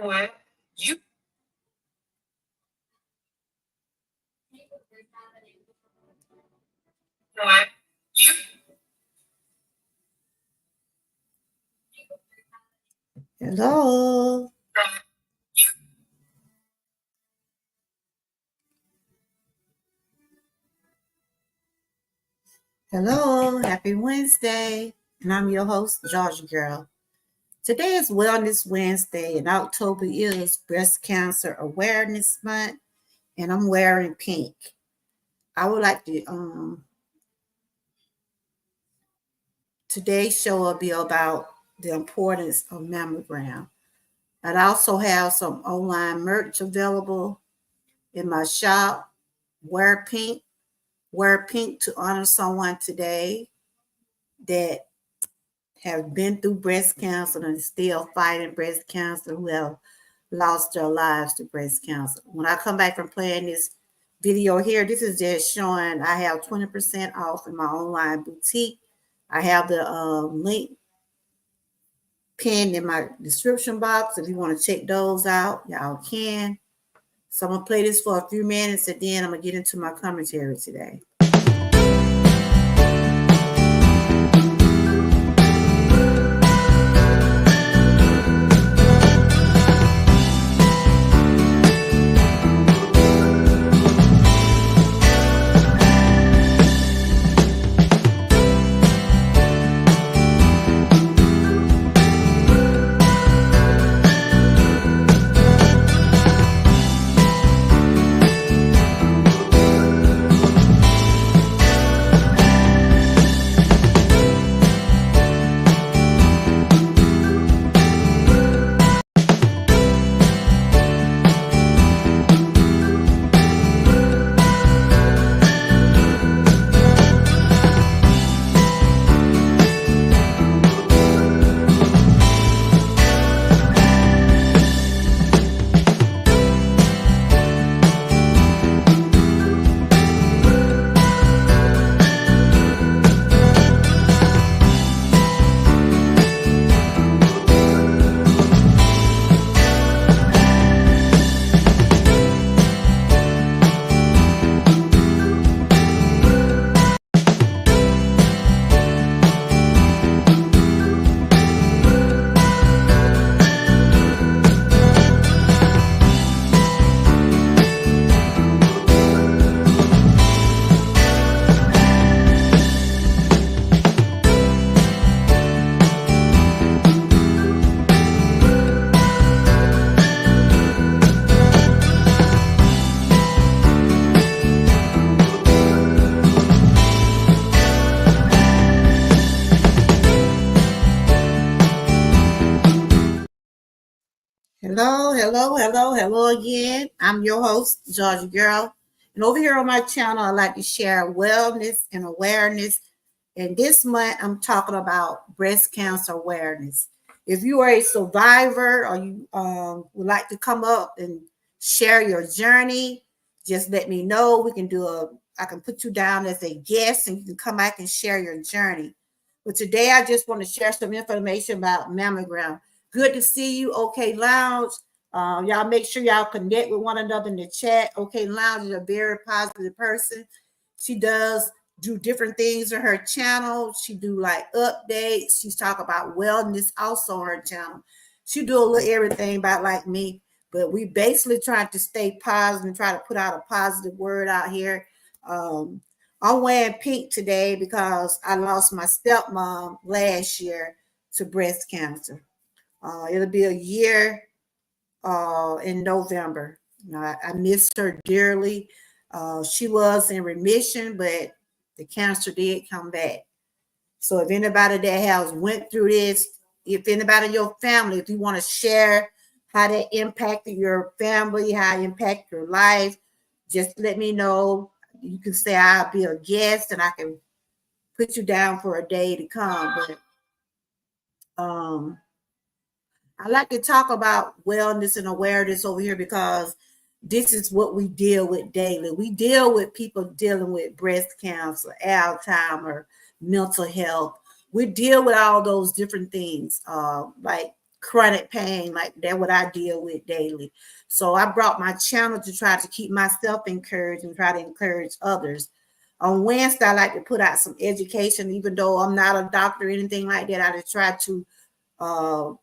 What? You what? You Hello. Hello. Happy Wednesday. And I'm your host, Georgia Girl. Today is Wellness Wednesday, and October is Breast Cancer Awareness Month, and I'm wearing pink. I would like to, today's show will be about the importance of mammogram. I'd also have some online merch available in my shop. Wear pink. Wear pink to honor someone today that have been through breast cancer and still fighting breast cancer, who have lost their lives to breast cancer. When I come back from playing this video here, this is just showing I have 20% off in my online boutique. I have the link pinned in my description box. If you want to check those out, y'all can. So I'm going to play this for a few minutes, and then I'm going to get into my commentary today. Hello again. I'm your host, Georgia Girl. And over here on my channel, I like to share wellness and awareness. And this month, I'm talking about breast cancer awareness. If you are a survivor or you would like to come up and share your journey, just let me know. I can put you down as a guest and you can come back and share your journey. But today, I just want to share some information about mammogram. Good to see you, OK Lounge. Y'all make sure y'all connect with one another in the chat. OK Lounge is a very positive person. She does do different things on her channel. She do like updates. She's talk about wellness also on her channel. She do a little everything about like me, but we basically trying to stay positive and try to put out a positive word out here. I'm wearing pink today because I lost my stepmom last year to breast cancer. It'll be a year in November. You know, I miss her dearly. She was in remission, but the cancer did come back. So if anybody that has went through this, if anybody in your family, if you want to share how that impacted your family, how it impacted your life, just let me know. You can say I'll be a guest and I can put you down for a day to come. But I like to talk about wellness and awareness over here because this is what we deal with daily. We deal with people dealing with breast cancer, Alzheimer, mental health. We deal with all those different things. Like chronic pain like that what I deal with daily. So I brought my channel to try to keep myself encouraged and try to encourage others. On Wednesday, I like to put out some education, even though I'm not a doctor or anything like that. I just try to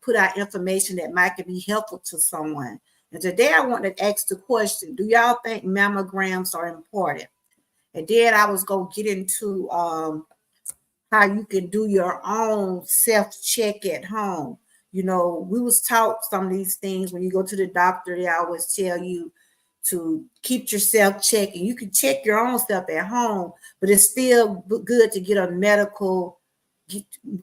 put out information that might be helpful to someone. And today I want to ask the question, do y'all think mammograms are important? And then I was going to get into how you can do your own self-check at home. You know, we was taught some of these things when you go to the doctor, they always tell you to keep yourself checking. You can check your own stuff at home, but it's still good to get a medical,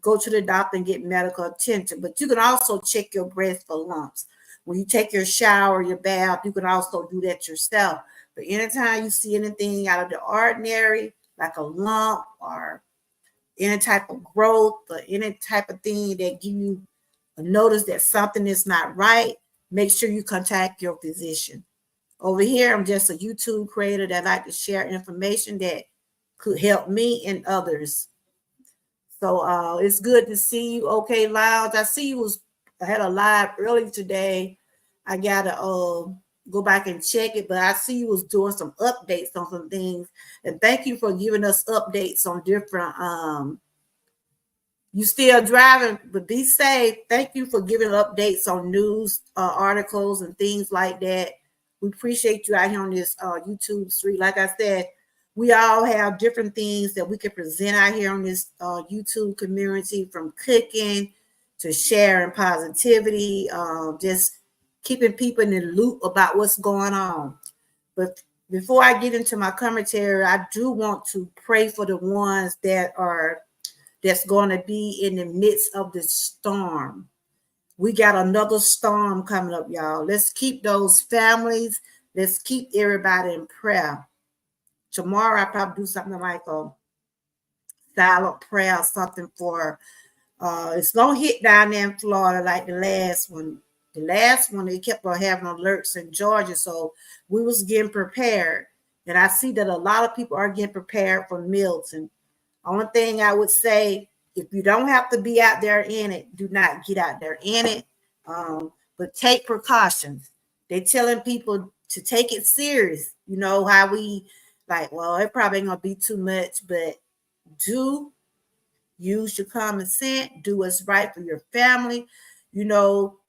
go to the doctor and get medical attention. But you can also check your breast for lumps. When you take your shower, your bath, you can also do that yourself. But anytime you see anything out of the ordinary, like a lump or any type of growth or any type of thing that give you a notice that something is not right, make sure you contact your physician. Over here, I'm just a YouTube creator that like to share information that could help me and others. So it's good to see you. Okay, Lounge. I had a live early today. I gotta go back and check it, but I see you was doing some updates on some things. And thank you for giving us updates on different you still driving, but be safe. Thank you for giving updates on news articles and things like that. We appreciate you out here on this YouTube street. Like I said, we all have different things that we can present out here on this YouTube community, from cooking to sharing positivity, just keeping people in the loop about what's going on. But before I get into my commentary, I do want to pray for the ones that's going to be in the midst of the storm. We got another storm coming up, y'all. Let's keep those families. Let's keep everybody in prayer. Tomorrow, I probably do something like a silent prayer or something for. It's gonna hit down there in Florida like the last one. The last one, they kept on having alerts in Georgia, so we was getting prepared. And I see that a lot of people are getting prepared for Milton. Only thing I would say, if you don't have to be out there in it, do not get out there in it. But take precautions. They're telling people to take it serious. You know how we like, well, it probably ain't gonna be too much, but do use your common sense, do what's right for your family. You know,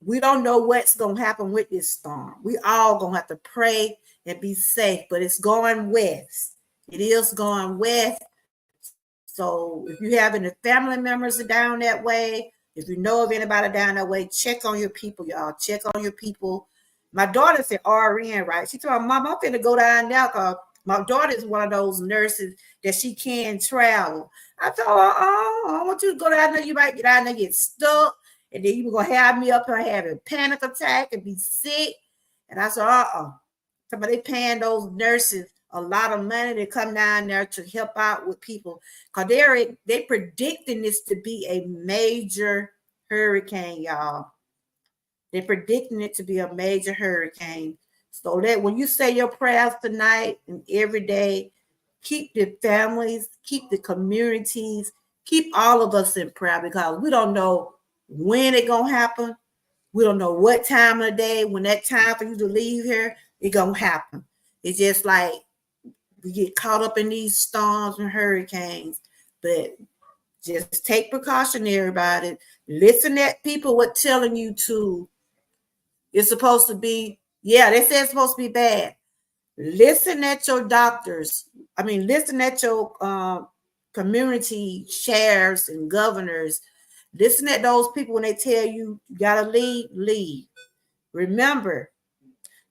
we don't know what's gonna happen with this storm. We all gonna have to pray and be safe, but it's going west. It is going west. So if you have any family members down that way, if you know of anybody down that way, check on your people, y'all. Check on your people. My daughter said RN, right? She told me, Mom, I'm finna go down there because my daughter is one of those nurses that she can travel. I told her, I want you to go down there. You might get down there and get stuck. And then you're going to have me up here having a panic attack and be sick. And I said, Somebody paying those nurses a lot of money to come down there to help out with people, because they predicting this to be a major hurricane, y'all. They're predicting it to be a major hurricane. So that when you say your prayers tonight and every day, keep the families, keep the communities, keep all of us in prayer, because we don't know when it's gonna happen. We don't know what time of the day, when that time for you to leave here, it's gonna happen. It's just like we get caught up in these storms and hurricanes, but just take precaution, everybody. Listen at people what telling you to. It's supposed to be, yeah, they say it's supposed to be bad. Listen at your doctors. Listen at your community chairs and governors. Listen at those people when they tell you you gotta leave. Remember,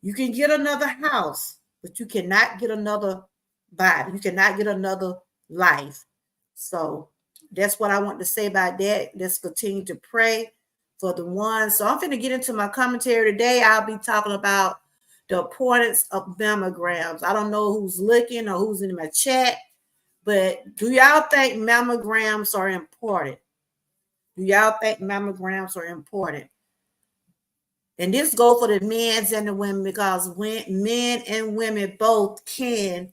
you can get another house, but you cannot get another body. You cannot get another life. So that's what I want to say about that. Let's continue to pray for the ones. So I'm going to get into my commentary today. I'll be talking about the importance of mammograms. I don't know who's looking or who's in my chat, but do y'all think mammograms are important? Do y'all think mammograms are important? And this goes for the men and the women, because when men and women both can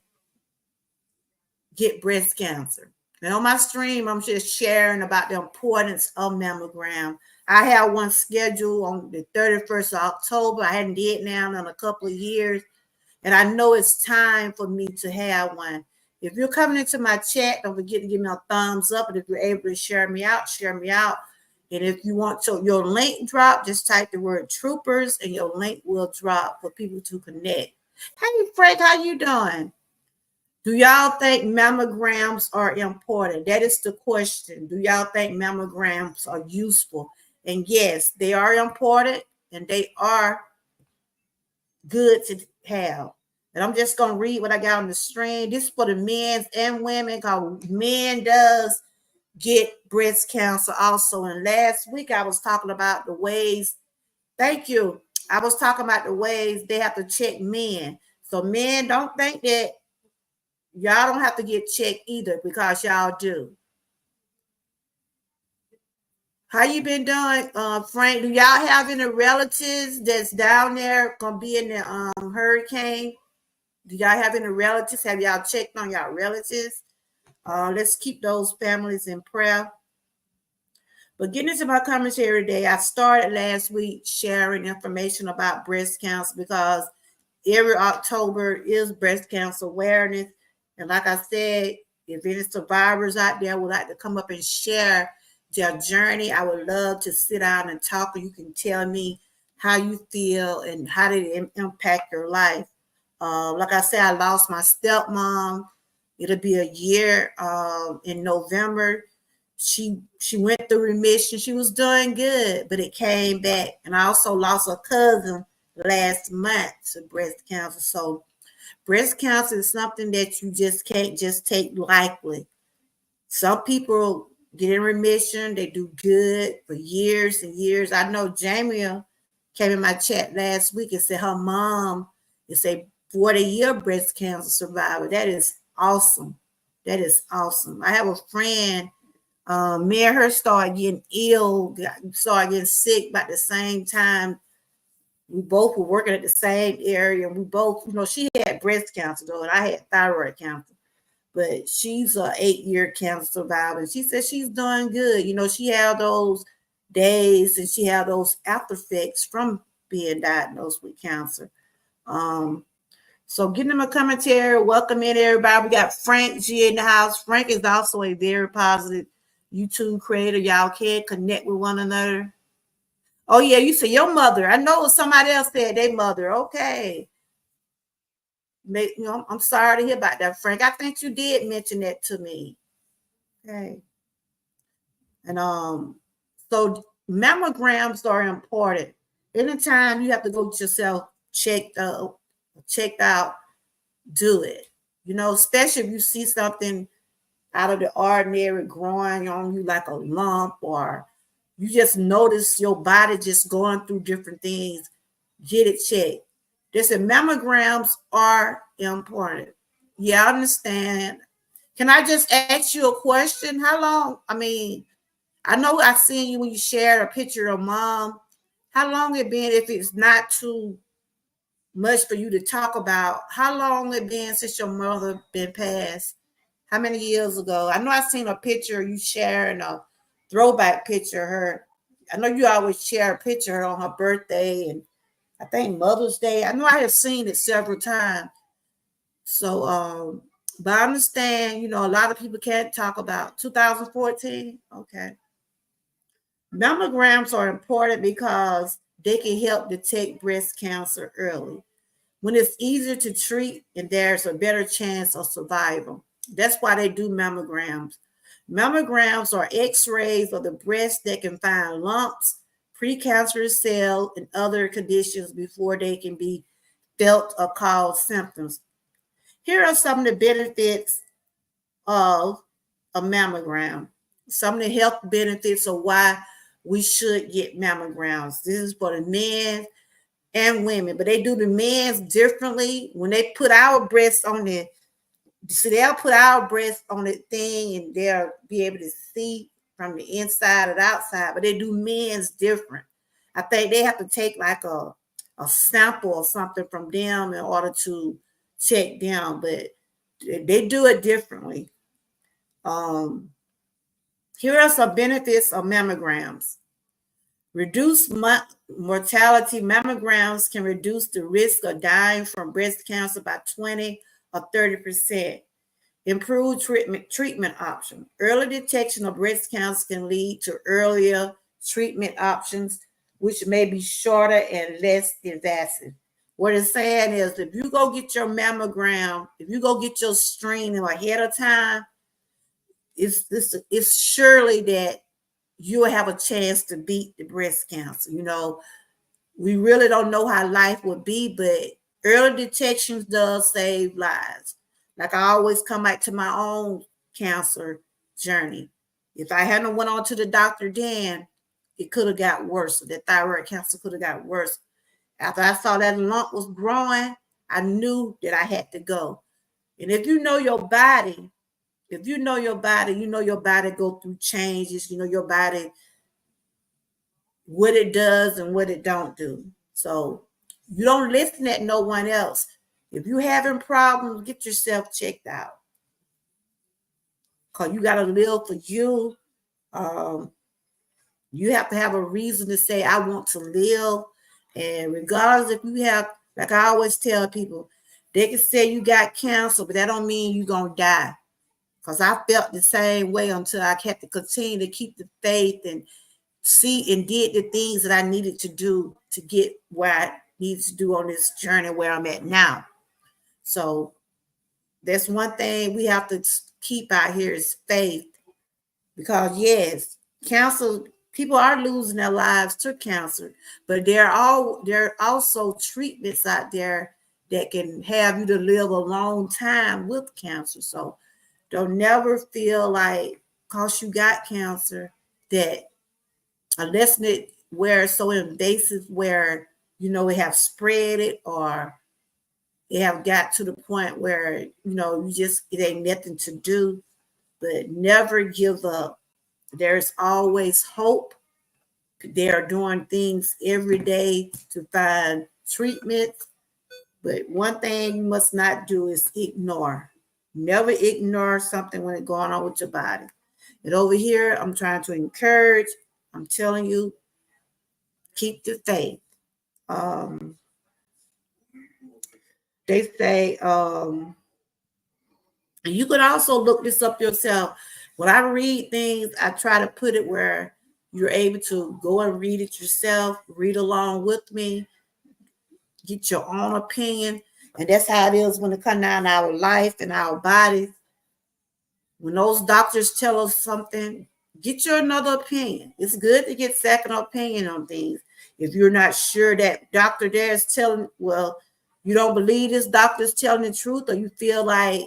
get breast cancer. And on my stream, I'm just sharing about the importance of mammogram. I have one scheduled on the 31st of October. I hadn't did now in a couple of years. And I know it's time for me to have one. If you're coming into my chat, don't forget to give me a thumbs up. And if you're able to share me out, share me out. And if you want to, your link drop, just type the word troopers and your link will drop for people to connect. Hey, Frank, how you doing? Do y'all think mammograms are important? That is the question. Do y'all think mammograms are useful? And yes, they are important and they are good to have. And I'm just going to read what I got on the screen. This is for the men and women, because men does get breast cancer also. And last week I was talking about the ways, thank you. I was talking about the ways they have to check men. So men, don't think that y'all don't have to get checked either, because y'all do. How you been doing, Frank? Do y'all have any relatives that's down there gonna be in the hurricane? Do y'all have any relatives? Have y'all checked on y'all relatives? Let's keep those families in prayer. But getting into my commentary today, I started last week sharing information about breast cancer, because every October is breast cancer awareness. And like I said, if any survivors out there would like to come up and share their journey, I would love to sit down and talk, and you can tell me how you feel and how did it impact your life. Like I said, I lost my stepmom. It'll be a year in November. She went through remission. She was doing good, but it came back. And I also lost a cousin last month to breast cancer. So breast cancer is something that you just can't just take lightly. Some people get in remission. They do good for years and years. I know Jamie came in my chat last week and said her mom is a 40-year breast cancer survivor. That is awesome. That is awesome. I have a friend, me and her started getting ill, started getting sick about the same time. We both were working at the same area. We both, she had breast cancer though, and I had thyroid cancer. But she's a 8-year cancer survivor. She said she's doing good. She had those days and she had those after effects from being diagnosed with cancer. So getting them a commentary. Welcome in, everybody. We got Frank G in the house. Frank is also a very positive YouTube creator. Y'all can connect with one another. Oh, yeah, you say your mother. I know somebody else said their mother. Okay. I'm sorry to hear about that, Frank. I think you did mention that to me. Okay. And so mammograms are important. Anytime you have to go get yourself checked out, do it. Especially if you see something out of the ordinary growing on you like a lump, or you just notice your body just going through different things, get it checked. Listen, mammograms are important. Yeah, I understand. Can I just ask you a question? How long? I know I seen you when you shared a picture of mom. How long it been, if it's not too much for you to talk about, how long it been since your mother been passed? How many years ago? I know I seen a picture you sharing, a throwback picture of her. I know you always share a picture on her birthday and I think Mother's Day. I know I have seen it several times. So, but I understand, a lot of people can't talk about 2014. Okay. Mammograms are important because they can help detect breast cancer early. When it's easier to treat and there's a better chance of survival. That's why they do mammograms. Mammograms are x-rays of the breast that can find lumps, precancerous cells, and other conditions before they can be felt or cause symptoms. Here are some of the benefits of a mammogram. Some of the health benefits of why we should get mammograms. This is for the men and women, but they do the men's differently. When they put our breasts on it, so they'll put our breasts on the thing and they'll be able to see from the inside and outside, but they do men's different. I think they have to take like a sample or something from them in order to check them, but they do it differently. Here are some benefits of mammograms. Reduce mortality. Mammograms can reduce the risk of dying from breast cancer by 20 or 30%. Improved treatment option. Early detection of breast cancer can lead to earlier treatment options, which may be shorter and less invasive. What it's saying is, if you go get your mammogram, if you go get your screening ahead of time, it's surely that you'll have a chance to beat the breast cancer. We really don't know how life would be, but early detection does save lives. Like I always come back to my own cancer journey. If I hadn't went on to the doctor then, it could have got worse. The thyroid cancer could have got worse. After I saw that lump was growing, I knew that I had to go. And if you know your body, you know your body go through changes. You know your body, what it does and what it don't do. So you don't listen at no one else. If you having problems, get yourself checked out. Because you got to live for you. You have to have a reason to say, I want to live. And regardless if you have, like I always tell people, they can say you got cancer, but that don't mean you're going to die. Because I felt the same way until I had to continue to keep the faith and see and did the things that I needed to do to get where I needed to do on this journey where I'm at now. So that's one thing we have to keep out here is faith. Because yes, cancer, people are losing their lives to cancer, but there are also treatments out there that can have you to live a long time with cancer. So don't never feel like because you got cancer that unless it where it's so invasive where it have spread it or it have got to the point where you just it ain't nothing to do, but never give up. There's always hope. They are doing things every day to find treatment, but one thing you must not do is ignore. Never ignore something when it's going on with your body. And over here, I'm trying to encourage. I'm telling you, keep the faith. Um, they say, and you could also look this up yourself. When I read things, I try to put it where you're able to go and read it yourself, read along with me, get your own opinion. And that's how it is when it comes down to our life and our bodies. When those doctors tell us something, get your another opinion. It's good to get second opinion on things. If you're not sure that doctor there is telling, well, you don't believe this doctor's telling the truth, or you feel like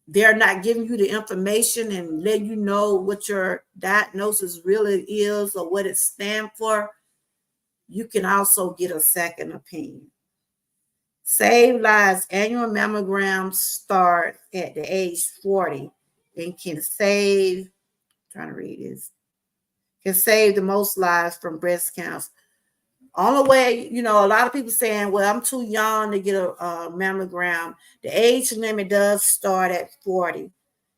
they're not giving you the information and letting you know what your diagnosis really is or what it stands for, you can also get a second opinion. Save lives. Annual mammograms start at the age 40 and can save, I'm trying to read this, can save the most lives from breast cancer. Only way, a lot of people saying, well, I'm too young to get a mammogram. The age limit does start at 40.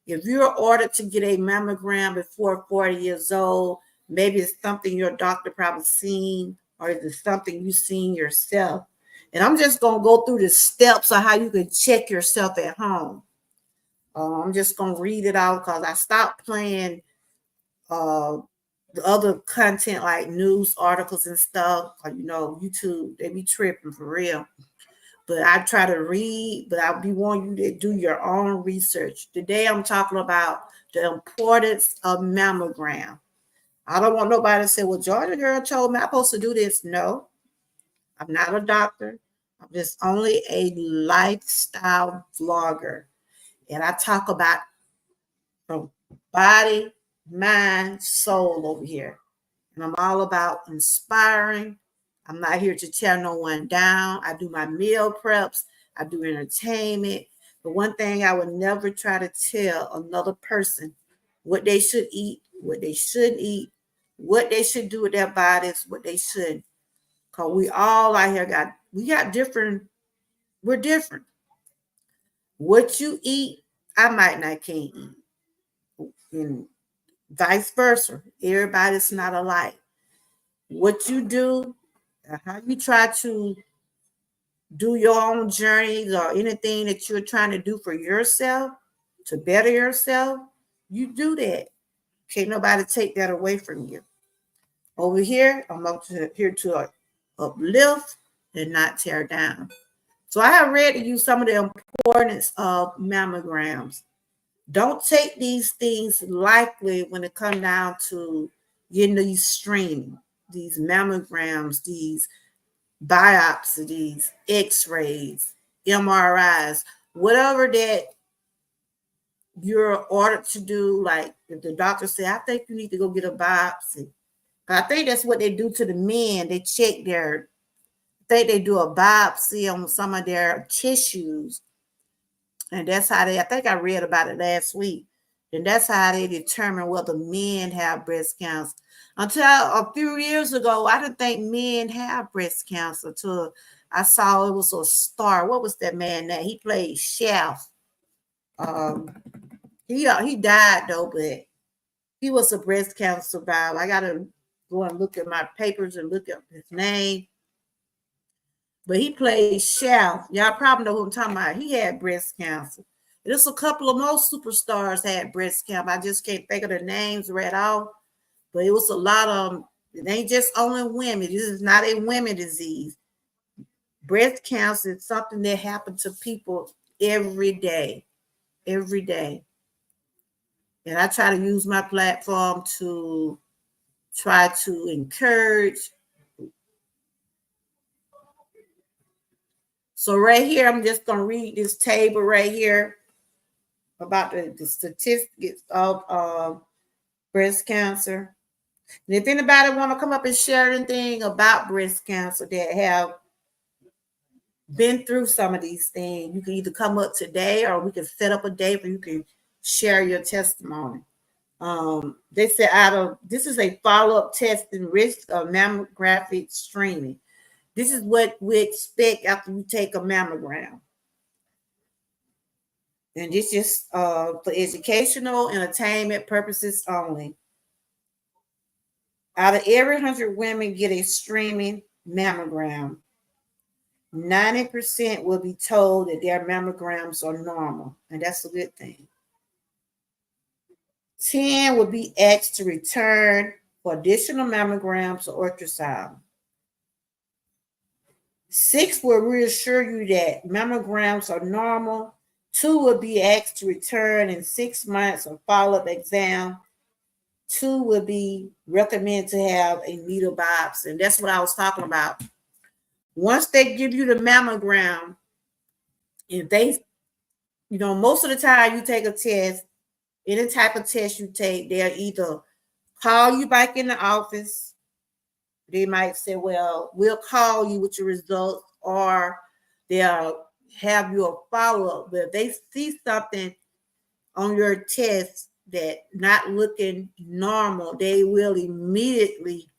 If you're ordered to get a mammogram before 40 years old, maybe it's something your doctor probably seen, or is it something you seen yourself? And I'm just going to go through the steps of how you can check yourself at home. I'm just going to read it out because I stopped playing the other content like news articles and stuff. YouTube, they be tripping for real. But I try to read, but I be wanting you to do your own research. Today I'm talking about the importance of mammogram. I don't want nobody to say, well, Georgia girl told me I'm supposed to do this. No, I'm not a doctor. I'm just only a lifestyle vlogger. And I talk about from body, mind, soul over here. And I'm all about inspiring. I'm not here to tear no one down. I do my meal preps. I do entertainment. But one thing I would never try to tell another person what they should eat, what they shouldn't eat, what they should do with their bodies, what they shouldn't. Because we all out here got different, we're different. What you eat, I might not can't eat. And vice versa. Everybody's not alike. what you do, how you try to do your own journeys or anything that you're trying to do for yourself to better yourself, you do that. Can't nobody take that away from you. Over here, I'm here to uplift and not tear down. So I have read to you some of the importance of mammograms. Don't take these things lightly when it comes down to getting these screening, these mammograms, these biopsies, these x-rays, MRIs, whatever that you're ordered to do. Like if the doctor say, I think you need to go get a biopsy. I think that's what they do to the men. They check their, I think they do a biopsy on some of their tissues. And that's how they, I think I read about it last week. And that's how they determine whether men have breast cancer. Until a few years ago, I didn't think men have breast cancer until I saw it was a star. What was that man that he played chef? He died though, but he was a breast cancer survivor. I gotta go and look at my papers and look up his name. But he played chef. Y'all probably know who I'm talking about. He had breast cancer. There's a couple of more superstars had breast cancer. I just can't think of their names right off. But it was a lot of them. It ain't just only women. This is not a women disease. Breast cancer is something that happens to people every day. Every day. And I try to use my platform to try to encourage. So right here, I'm just going to read this table right here about the statistics of breast cancer. And if anybody want to come up and share anything about breast cancer that have been through some of these things, you can either come up today or we can set up a day where you can share your testimony. They said this is a follow-up test in risk of mammographic screening. This is what we expect after you take a mammogram. And this is for educational, entertainment purposes only. Out of every 100 women get a screening mammogram, 90% will be told that their mammograms are normal, and that's a good thing. 10 will be asked to return for additional mammograms or ultrasound. 6 will reassure you that mammograms are normal. 2 will be asked to return in 6 months or follow-up exam. 2 will be recommended to have a needle biopsy. And that's what I was talking about. Once they give you the mammogram, if they, most of the time you take a test, any type of test you take, they'll either call you back in the office. They might say, well, we'll call you with your results, or they'll have you a follow-up. But if they see something on your test that not looking normal, they will immediately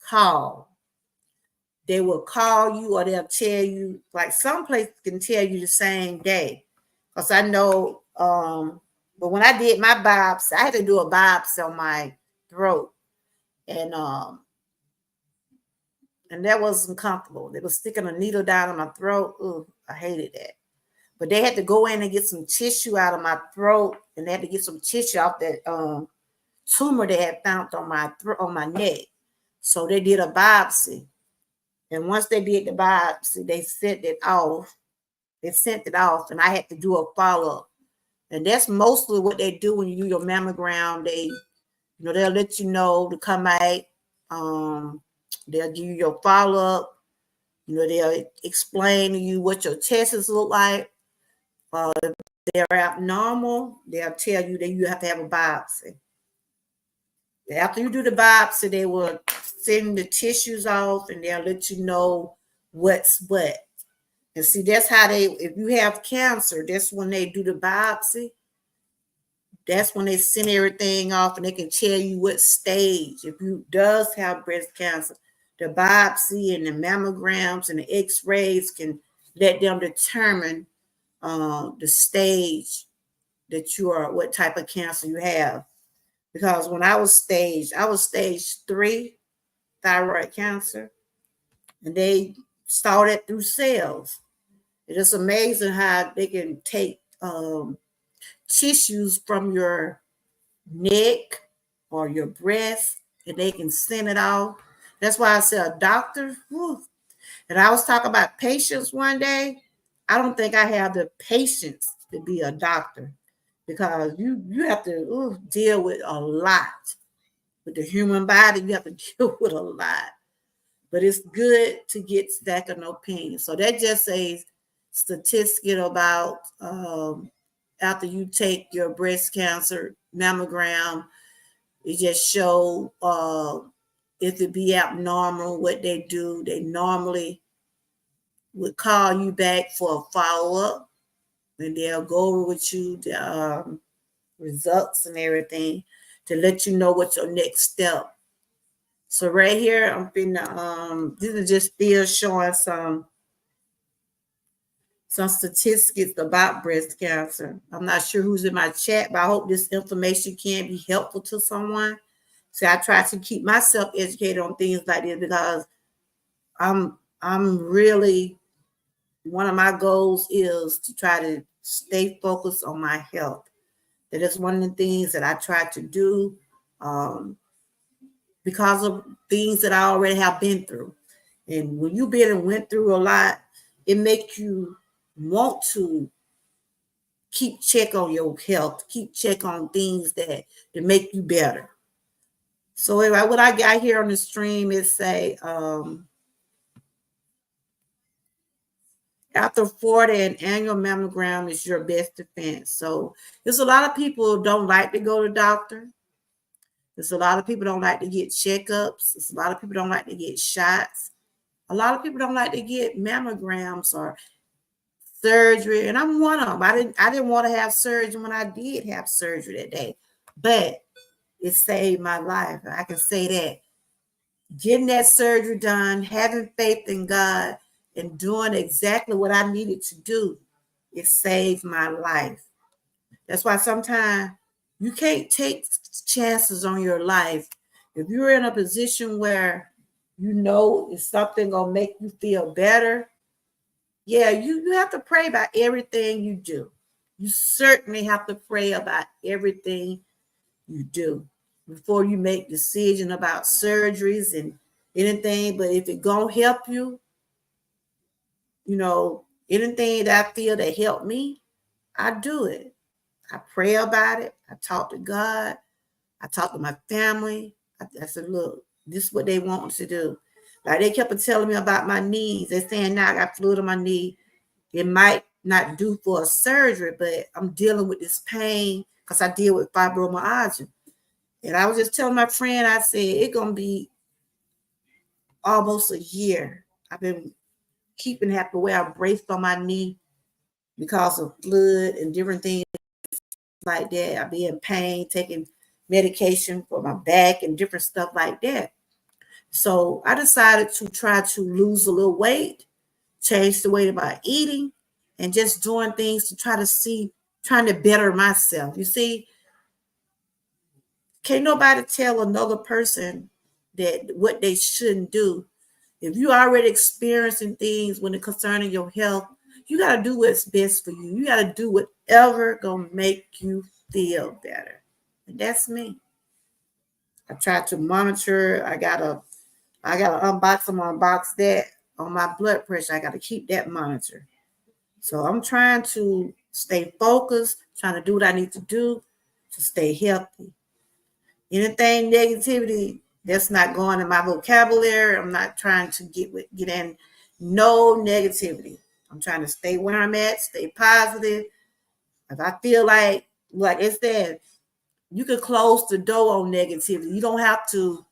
call. They will call you or they'll tell you, like some places can tell you the same day. Because I know, but when I did my biopsy, I had to do a biopsy on my throat. And that wasn't comfortable. They were sticking a needle down in my throat. Ooh, I hated that. But they had to go in and get some tissue out of my throat, and they had to get some tissue off that tumor they had found on my throat, on my neck. So they did a biopsy. And once they did the biopsy, they sent it off. And I had to do a follow-up. And that's mostly what they do when you do your mammogram. They, they'll let you know to come out. They'll give you your follow-up. They'll explain to you what your tests look like. If they're abnormal, they'll tell you that you have to have a biopsy. After you do the biopsy, they will send the tissues off and they'll let you know what's what. And see, that's how if you have cancer, that's when they do the biopsy. That's when they send everything off and they can tell you what stage. If you does have breast cancer, the biopsy and the mammograms and the x-rays can let them determine the stage that you are, what type of cancer you have. Because when I was stage 3, thyroid cancer, and they saw that through cells. It's amazing how they can take tissues from your neck or your breast and they can send it off. That's why I said a doctor. Whew. And I was talking about patience one day. I don't think I have the patience to be a doctor because you have to deal with a lot. With the human body, you have to deal with a lot. But it's good to get second opinion. So that just a statistic about after you take your breast cancer mammogram, it just show if it be abnormal, what they do. They normally would call you back for a follow-up, and they'll go over with you the results and everything to let you know what's your next step. So right here, I'm finna this is just still showing some statistics about breast cancer. I'm not sure who's in my chat, but I hope this information can be helpful to someone. So I try to keep myself educated on things like this because I'm really, one of my goals is to try to stay focused on my health. That is one of the things that I try to do because of things that I already have been through. And when you've been and went through a lot, it makes you want to keep check on your health, keep check on things that make you better. So anyway, what I got here on the stream is say, after 40, an annual mammogram is your best defense. So there's a lot of people who don't like to go to the doctor. There's a lot of people don't like to get checkups. There's a lot of people don't like to get shots. A lot of people don't like to get mammograms or surgery, and I'm one of them. I didn't want to have surgery when I did have surgery that day, but it saved my life. I can say that. Getting that surgery done, having faith in God, and doing exactly what I needed to do, it saved my life. That's why sometimes you can't take chances on your life. If you're in a position where you know it's something gonna make you feel better, yeah, you have to pray about everything you do. You certainly have to pray about everything you do before you make decision about surgeries and anything. But if it gonna help you, anything that I feel that helped me, I do it. I pray about it. I talk to God. I talk to my family. I said, look, this is what they want to do. Like they kept telling me about my knees. They're saying now I got fluid on my knee. It might not do for a surgery, but I'm dealing with this pain because I deal with fibromyalgia. And I was just telling my friend, I said, it's going to be almost a year. I've been having to wear a brace on my knee because of blood and different things like that. I be in pain, taking medication for my back and different stuff like that. So I decided to try to lose a little weight, change the way about eating, and just doing things to trying to better myself. You see, can't nobody tell another person that what they shouldn't do. If you already experiencing things when it concerning your health, you got to do what's best for you. You got to do whatever gonna make you feel better. And that's me. I try to monitor. I gotta unbox them, unbox that on my blood pressure. I gotta keep that monitor. So I'm trying to stay focused, trying to do what I need to do to stay healthy. Anything negativity that's not going in my vocabulary, I'm not trying to get in no negativity. I'm trying to stay where I'm at, stay positive. If I feel like I said, you can close the door on negativity. You don't have to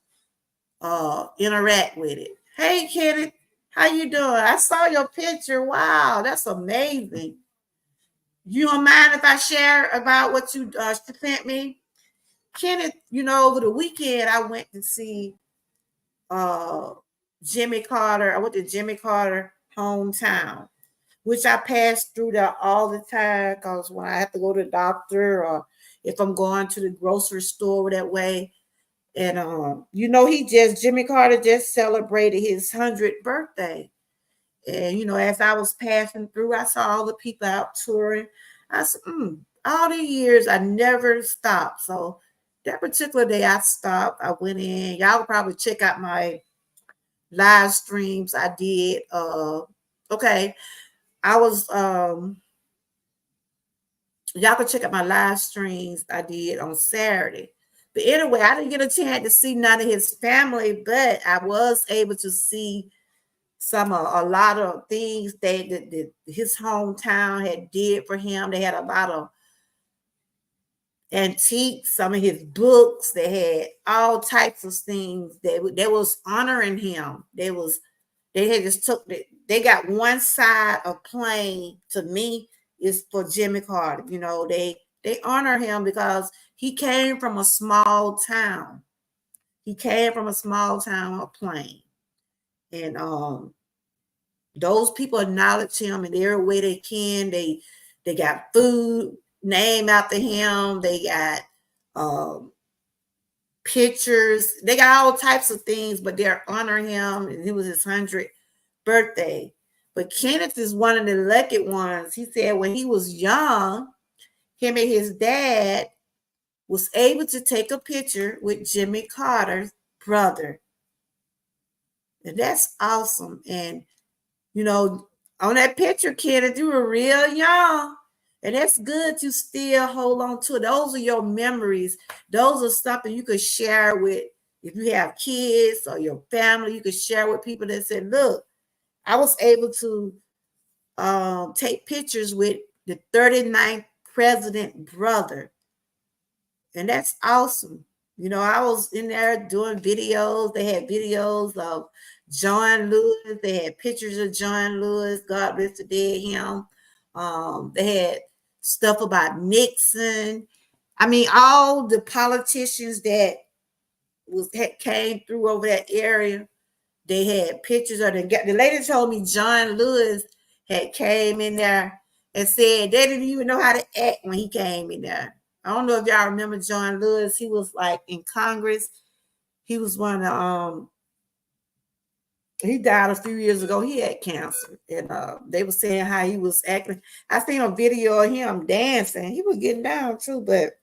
interact with it. Hey, Kenneth, how you doing? I saw your picture. Wow, that's amazing. You don't mind if I share about what you sent me? Kenneth, over the weekend, I went to see Jimmy Carter. I went to Jimmy Carter hometown, which I pass through there all the time because when I have to go to the doctor or if I'm going to the grocery store that way, And Jimmy Carter just celebrated his 100th birthday. And as I was passing through, I saw all the people out touring. I said, all the years I never stopped. So that particular day I stopped. I went in. Y'all will probably check out my live streams I did. Okay. I was y'all can check out my live streams I did on Saturday. But anyway, I didn't get a chance to see none of his family, but I was able to see a lot of things that his hometown had did for him. They had a lot of antiques, some of his books. They had all types of things that was honoring him. They had just took it. They got one side of playing to me is for Jimmy Carter. They honor him because he came from a small town. He came from a small town of Plain. And those people acknowledge him in every way they can. They got food named after him. They got pictures. They got all types of things, but they're honoring him. And it was his 100th birthday. But Kenneth is one of the lucky ones. He said when he was young, him and his dad was able to take a picture with Jimmy Carter's brother. And that's awesome. And, on that picture, Kenneth, you were real young. And that's good to still hold on to. Those are your memories. Those are something you could share with, if you have kids or your family, you could share with people that said, look, I was able to take pictures with the 39th president brother. And that's awesome. I was in there doing videos. They had videos of John Lewis. They had pictures of John Lewis. God bless the dead him. They had stuff about Nixon. I mean, all the politicians that came through over that area. They had pictures of the lady told me John Lewis had came in there and said they didn't even know how to act when he came in there. I don't know if y'all remember John Lewis. He was like in Congress. He was one of he died a few years ago. He had cancer. And they were saying how he was acting. I seen a video of him dancing. He was getting down too, but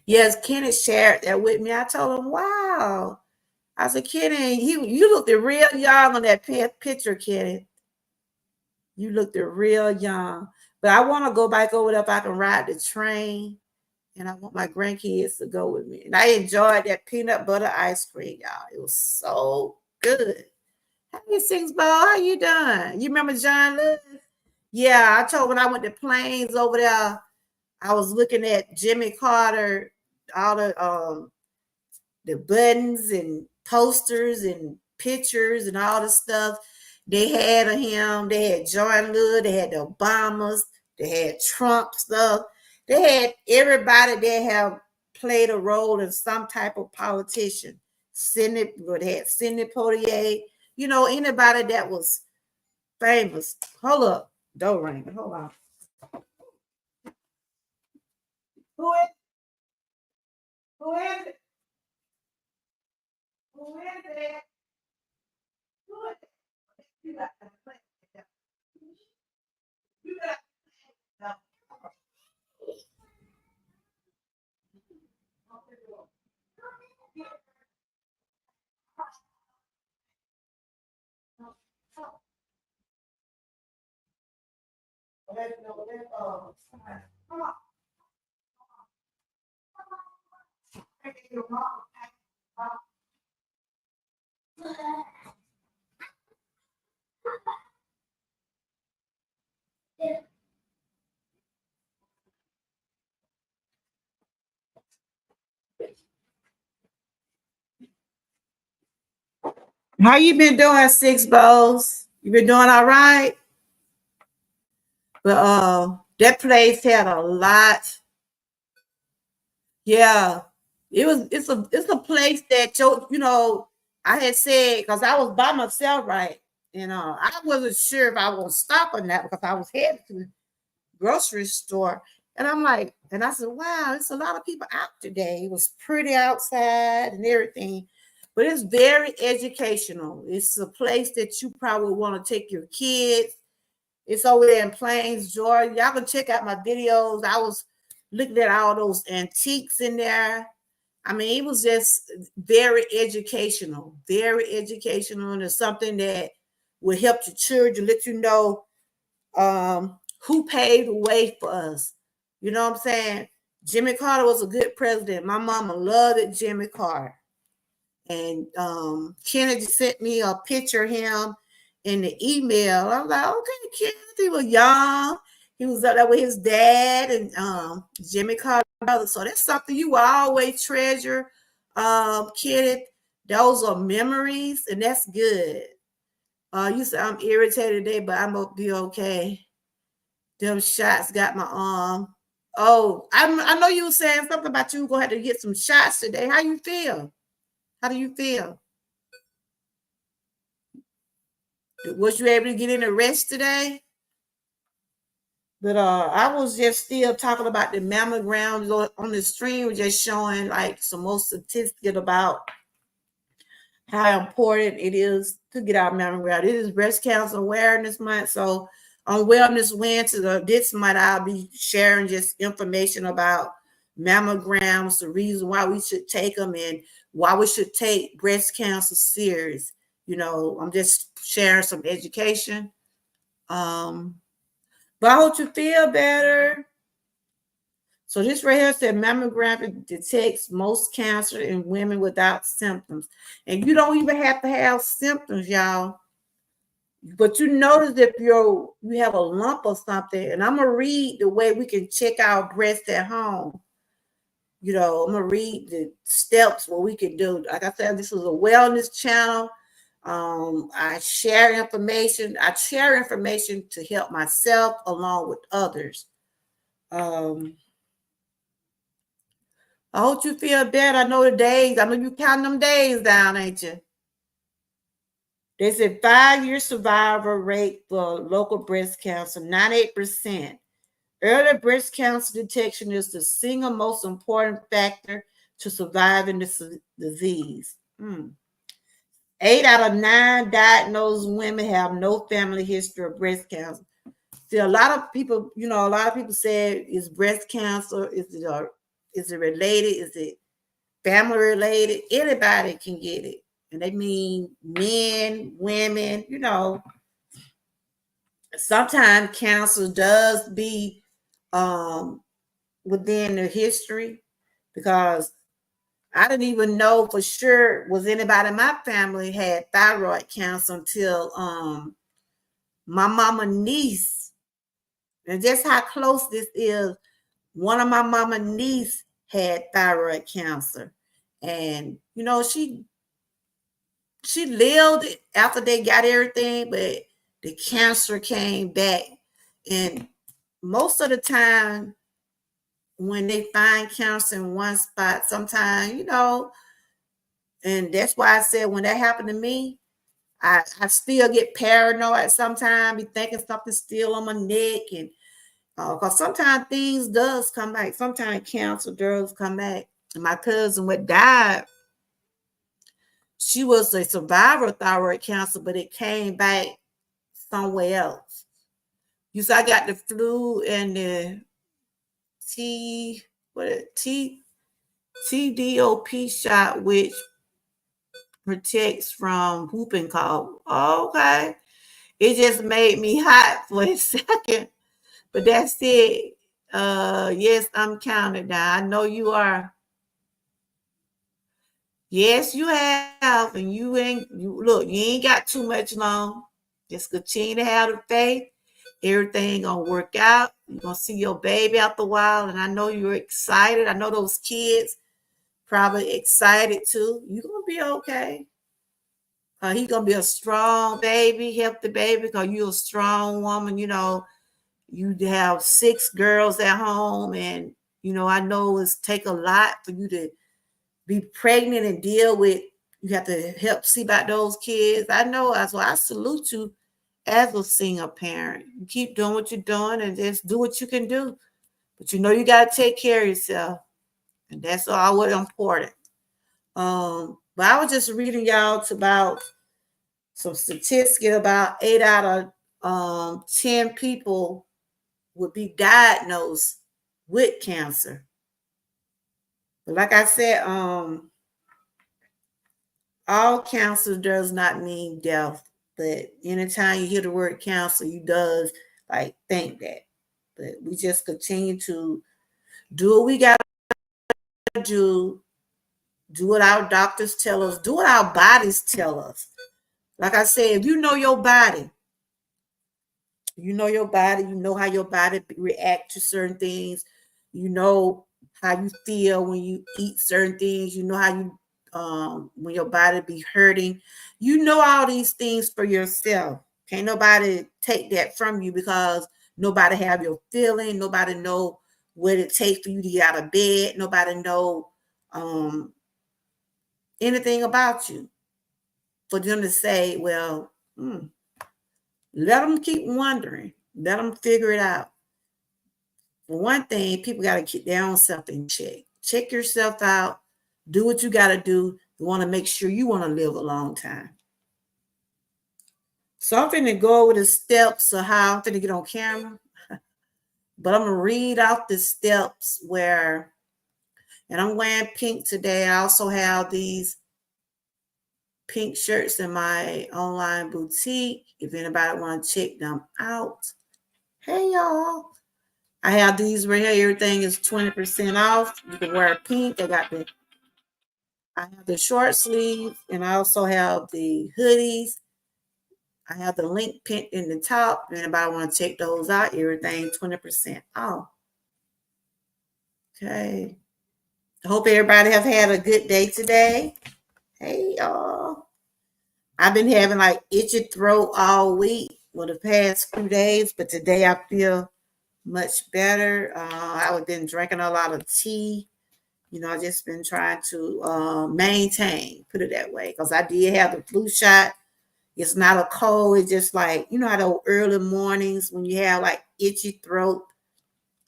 yes, Kenneth shared that with me. I told him, wow. I said, Kenny, you looked real young on that picture, Kenny. You looked real young. But I want to go back over there if I can ride the train. And I want my grandkids to go with me. And I enjoyed that peanut butter ice cream, y'all. It was so good. Hey, Six Ball, how you doing? You remember John Lewis? Yeah, I told when I went to Plains over there, I was looking at Jimmy Carter, all the buttons and posters and pictures and all the stuff they had of him. They had John Lewis, they had the Obamas, they had Trump stuff. They had everybody that have played a role in some type of politician. Sidney Poitier, anybody that was famous. Hold up. Door ring. Hold on. Who is it? Who is it? Who is it? Who is it? You got to play. You got to. Come on. How you been doing, Six Bowls? You been doing all right? But that place had a lot. Yeah, it's a place that I had said because I was by myself, right? I wasn't sure if I was gonna stop or not because I was headed to the grocery store. And I'm like, and I said, wow, it's a lot of people out today. It was pretty outside and everything, but it's very educational. It's a place that you probably want to take your kids. It's over there in Plains, Georgia. Y'all can check out my videos. I was looking at all those antiques in there. I mean, it was just very educational, and it's something that will help your children, let you know who paved the way for us. You know what I'm saying? Jimmy Carter was a good president. My mama loved it, Jimmy Carter. And Kennedy sent me a picture of him in the email. I was like, okay, Kennedy was young. He was up there with his dad and Jimmy Carter brother. So that's something you will always treasure, Kennedy. Those are memories, and that's good. You said I'm irritated today, but I'm gonna be okay. Them shots got my arm. Oh, I know you were saying something about you gonna have to get some shots today. How you feel? How do you feel? Was you able to get any rest today? But I was just still talking about the mammogram on the stream, just showing like some more statistics about how important it is to get our mammogram. It is Breast Cancer Awareness Month, so on Wellness Wednesday this month I'll be sharing just information about mammograms, the reason why we should take them, and why we should take breast cancer serious. You know, I'm just sharing some education. But I hope you feel better. So this right here said mammogram detects most cancer in women without symptoms. And you don't even have to have symptoms, y'all. But you notice if you have a lump or something, and I'm going to read the way we can check our breast at home. You know, I'm going to read the steps what we can do. Like I said, this is a wellness channel. I share information. I share information to help myself along with others. I hope you feel better. I know the days. I know you counting them days down, ain't you? They said 5-year survival rate for local breast cancer, 98%. Early breast cancer detection is the single most important factor to surviving this disease. 8 out of 9 diagnosed women have no family history of breast cancer. See, a lot of people say, is breast cancer, is it related? Is it family related? Anybody can get it. And they mean men, women, you know. Sometimes cancer does be within the history, because I didn't even know for sure was anybody in my family had thyroid cancer until my mama niece. And just how close this is, one of my mama niece had thyroid cancer. And, you know, she lived after they got everything, but the cancer came back. And most of the time, when they find cancer in one spot, sometimes, you know, and that's why I said when that happened to me, I still get paranoid sometimes, be thinking something's still on my neck. And because sometimes things does come back. Sometimes cancer does come back. And my cousin what died, she was a survivor of thyroid cancer, but it came back somewhere else. You said I got the flu and the TDOP shot, which protects from whooping cough. Okay. It just made me hot for a second, but that's it. Yes, I'm counted now. I know you are. Yes, you have, and you ain't got too much long. Just continue to have the faith. Everything gonna work out. You're gonna see your baby after a while, and I know you're excited. I know those kids probably excited too. You're gonna be okay. He's gonna be a strong baby, healthy baby, because you're a strong woman. You know, you have 6 girls at home, and you know, I know it's take a lot for you to be pregnant and deal with. You have to help see about those kids. I know, that's why I salute you as a single parent. You keep doing what you're doing and just do what you can do. But you got to take care of yourself. And that's all what important. But I was just reading y'all about some statistics about 8 out of 10 people would be diagnosed with cancer. But like I said, all cancer does not mean death. But anytime you hear the word cancer, you does like think that. But we just continue to do what we got to do what our doctors tell us, do what our bodies tell us. Like I said, if you know your body, you know how your body react to certain things, you know how you feel when you eat certain things, you know how you when your body be hurting, you know all these things for yourself. Can't nobody take that from you because nobody have your feeling, nobody know what it takes for you to get out of bed, nobody know anything about you. For them to say, well, let them keep wondering, let them figure it out. For one thing, people got to keep their own self in check. Check yourself out. Do what you got to do. You want to make sure you want to live a long time. So I'm going to go over the steps of how I'm going to get on camera. But I'm going to read out the steps where, and I'm wearing pink today. I also have these pink shirts in my online boutique. If anybody want to check them out. Hey, y'all. I have these right here. Everything is 20% off. You can wear pink. I have the short sleeve, and I also have the hoodies. I have the link pinned in the top. If anybody want to check those out, everything 20% off. Okay. I hope everybody have had a good day today. Hey, y'all. I've been having like itchy throat all week for the past few days, but today I feel much better. I've been drinking a lot of tea. I just been trying to maintain, put it that way, because I did have the flu shot. It's not a cold. It's just like, how those early mornings when you have like itchy throat,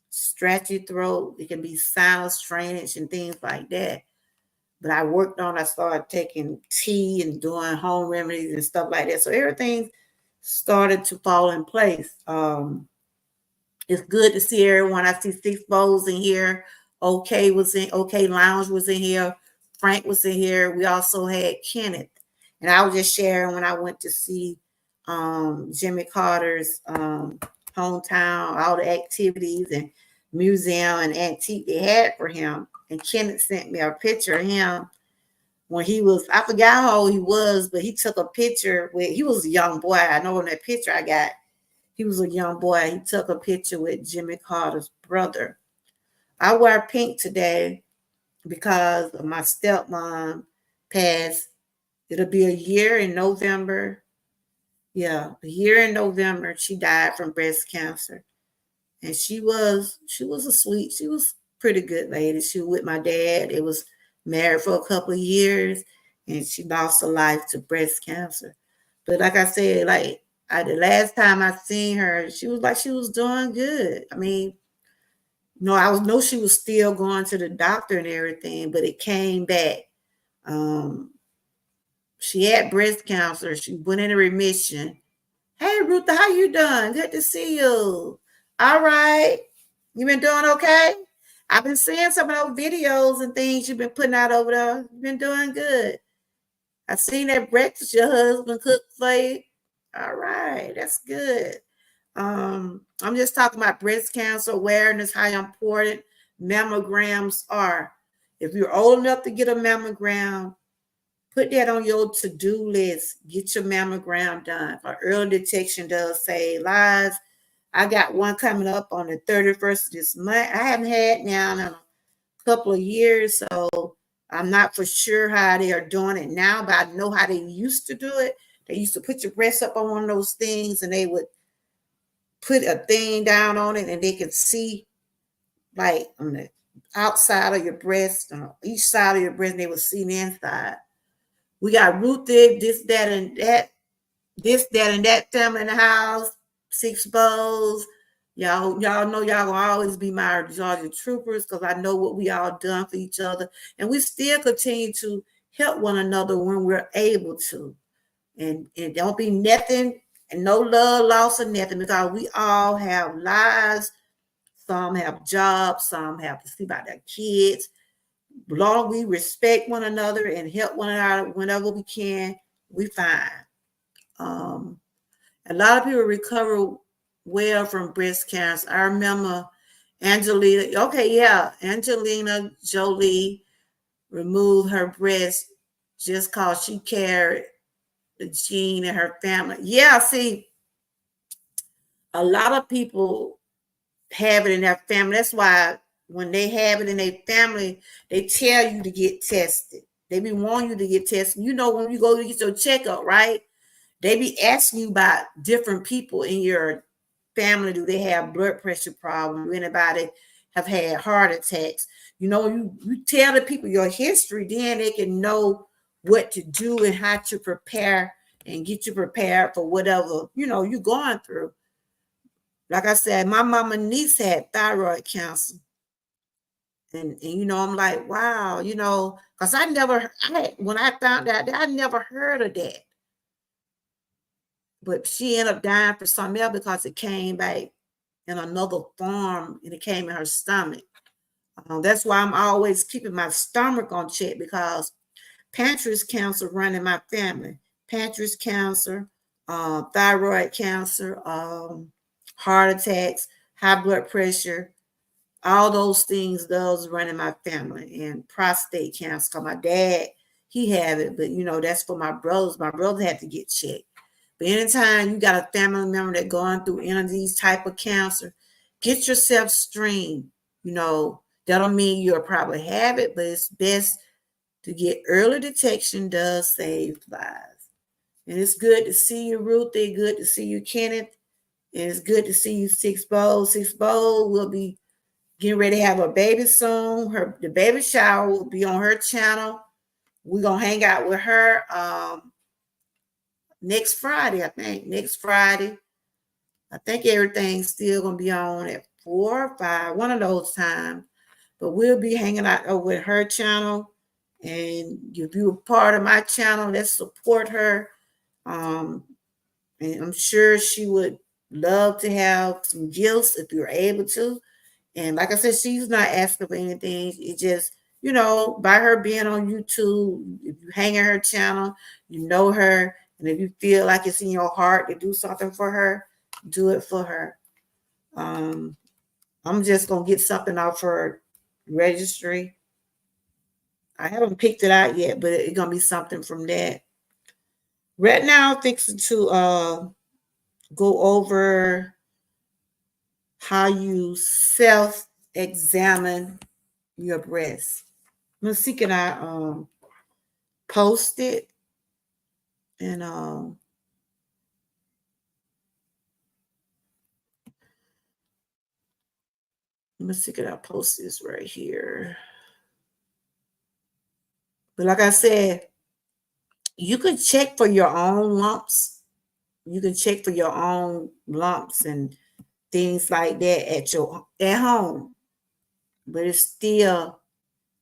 stretchy throat, it can be sinus drainage and things like that. But I started taking tea and doing home remedies and stuff like that. So everything started to fall in place. It's good to see everyone. I see Six Bowls in here. OK Lounge was in here. Frank was in here. We also had Kenneth. And I was just sharing when I went to see Jimmy Carter's hometown, all the activities and museum and antique they had for him. And Kenneth sent me a picture of him when he was, I forgot how old he was, but he took a picture he was a young boy. I know in that picture I got, he was a young boy. He took a picture with Jimmy Carter's brother. I wear pink today because my stepmom passed. It'll be a year in November. Yeah, a year in November. She died from breast cancer. And she was pretty good lady. She was with my dad. It was married for a couple of years, and she lost her life to breast cancer. But like I said, the last time I seen her, she was doing good. I mean, I know she was still going to the doctor and everything, but it came back. She had breast cancer. She went into remission. Hey, Ruth, how you doing? Good to see you. All right. You been doing okay? I've been seeing some of those videos and things you've been putting out over there. You've been doing good. I seen that breakfast your husband cooked for you. All right, that's good. I'm just talking about breast cancer awareness, how important mammograms are. If you're old enough to get a mammogram, put that on your to-do list. Get your mammogram done. For early detection does save lives. I got one coming up on the 31st of this month. I haven't had now in a couple of years, so I'm not for sure how they are doing it now, but I know how they used to do it. They used to put your breast up on one of those things, and they would put a thing down on it, and they could see like on the outside of your breast, on each side of your breast, and they would see the inside. We got Ruthie, this, that, and that family in the house, Six Bowls. Y'all know y'all gonna always be my Georgia troopers because I know what we all done for each other. And we still continue to help one another when we're able to. And don't be nothing and no love lost or nothing because we all have lives. Some have jobs, some have to see about their kids. Long we respect one another and help one another whenever we can, we fine. A lot of people recover well from breast cancer. I remember Angelina Jolie removed her breast just cause she carried the gene in her family. Yeah, see, a lot of people have it in their family. That's why when they have it in their family, they tell you to get tested. They be wanting you to get tested. You know, when you go to get your checkup, right? They be asking you about different people in your family. Do they have blood pressure problems? Do anybody have had heart attacks? You know, you tell the people your history, then they can know what to do and how to prepare and get you prepared for whatever, you know, you're going through. Like I said, my mama niece had thyroid cancer. And you know, I'm like, wow, you know, because when I found out that I never heard of that. But she ended up dying for something else because it came back in another form and it came in her stomach. That's why I'm always keeping my stomach on check because pancreas cancer run in my family. Pancreas cancer, thyroid cancer, heart attacks, high blood pressure, all those things does run in my family. And prostate cancer, because my dad, he had it, but you know, that's for my brothers. My brother had to get checked. But anytime you got a family member that going through any of these type of cancer, get yourself screened. You know, that don't mean you'll probably have it, but it's best to get early detection does save lives. And it's good to see you, Ruthie. Good to see you, Kenneth. And it's good to see you, Six Bowl. Six Bowl will be getting ready to have a baby soon. The baby shower will be on her channel. We're gonna hang out with her next Friday, I think. Next Friday. I think everything's still gonna be on at 4 or 5, one of those times. But we'll be hanging out over with her channel. And if you're part of my channel, let's support her. And I'm sure she would love to have some gifts if you're able to. And like I said, she's not asking for anything. It just, you know, by her being on YouTube, if you hang in her channel, you know her, and if you feel like it's in your heart to do something for her, do it for her. I'm just gonna get something off her registry. I haven't picked it out yet, but it's gonna be something from that. Right now, I'm fixing to go over how you self-examine your breast. Let's see, can I post it? And let me see, can I post this right here? But like I said, you can check for your own lumps. You can check for your own lumps and things like that at home. But it's still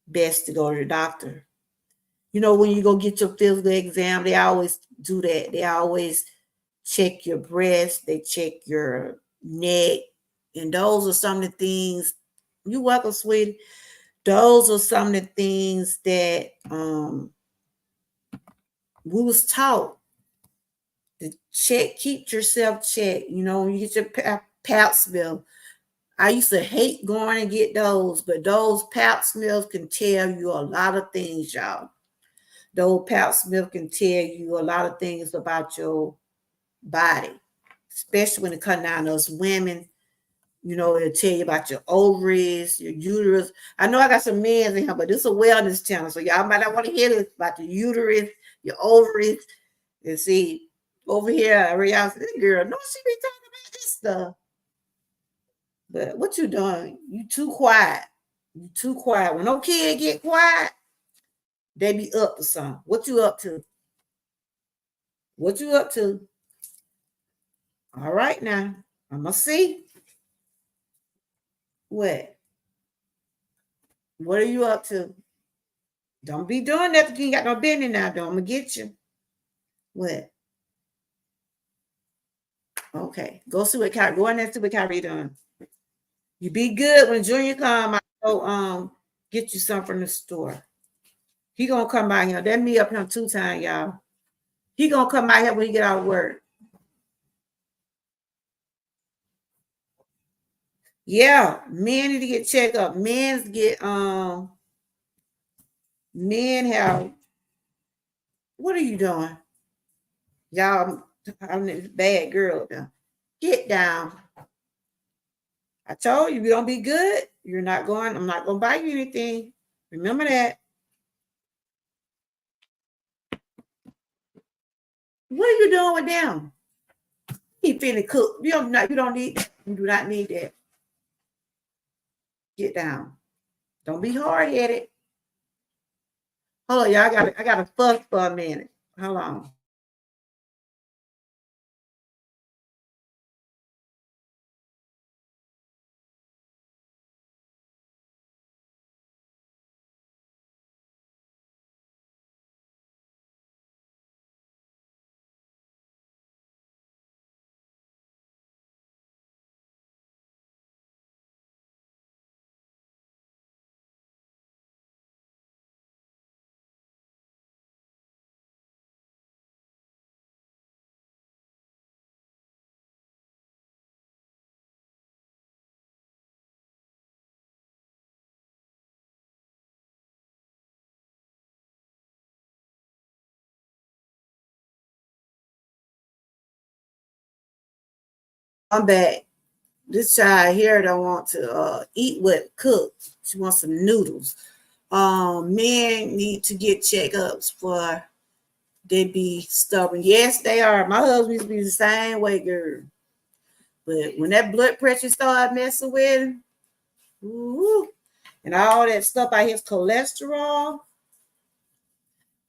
best to go to the doctor. You know, when you go get your physical exam, they always do that. They always check your breast, they check your neck, and those are some of the things. You're welcome, sweetie. Those are some of the things that we was taught to check, keep yourself checked. You know, when you get your pap smear. I used to hate going and get those, but those pap smears can tell you a lot of things, y'all. Those pap smears can tell you a lot of things about your body, especially when it comes down to us women. You know, it'll tell you about your ovaries, your uterus. I know I got some men in here, but this is a wellness channel, so y'all might not want to hear this about your uterus, your ovaries. And see, over here, I realize this girl, no, she be talking about this stuff. But what you doing? You too quiet. You too quiet. When no kid get quiet, they be up to something. What you up to? What you up to? All right now. I'ma see. What? What are you up to? Don't be doing that if you ain't got no business now, though. I'm gonna get you. What? Okay. Go see what Kyrie. Go in there and see what Kyrie doing. You be good when Junior come. I go get you some from the store. He gonna come by here. That me up here 2 times, y'all. He gonna come by here when he get out of work. Yeah, men need to get checked up. Men have. What are you doing? Y'all, I'm this bad girl now. Get down. I told you, you don't be good. You're not going. I'm not gonna buy you anything. Remember that. What are you doing with them? He feeling cooked. You don't need that. You do not need that. Get down. Don't be hard headed. Hold on, y'all. I got to fuss for a minute. Hold on. I'm back. This child here don't want to eat what cooked. She wants some noodles. Men need to get checkups for they be stubborn. Yes, they are. My husband used to be the same way, girl. But when that blood pressure started messing with him, ooh, and all that stuff by his cholesterol,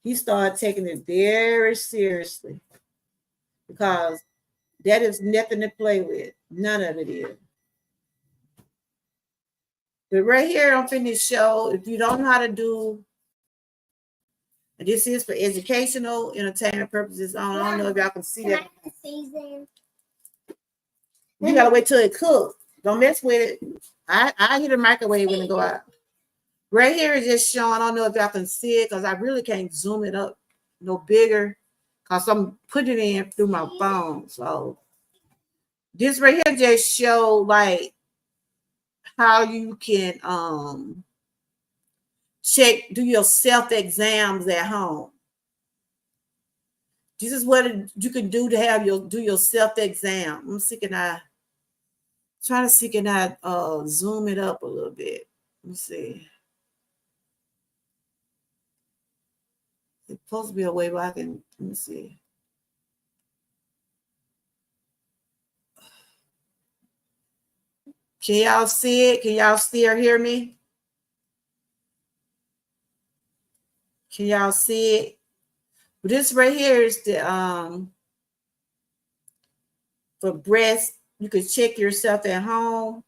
he started taking it very seriously because that is nothing to play with. None of it is. But right here on Finish Show, if you don't know how to do, this is for educational, entertainment purposes. I don't know if y'all can see that. You gotta wait till it cooks. Don't mess with it. I hit the microwave when it go out. Right here is just showing. I don't know if y'all can see it because I really can't zoom it up no bigger because I'm putting it in through my phone. So this right here just show like how you can do your self exams at home. This is what you can do to have do your self exam. I'm see can I try to see can I zoom it up a little bit. Let me see. It's supposed to be a way where I can let me see. Can y'all see it? Can y'all still hear me? Can y'all see it? But this right here is the for breast. You can check yourself at home.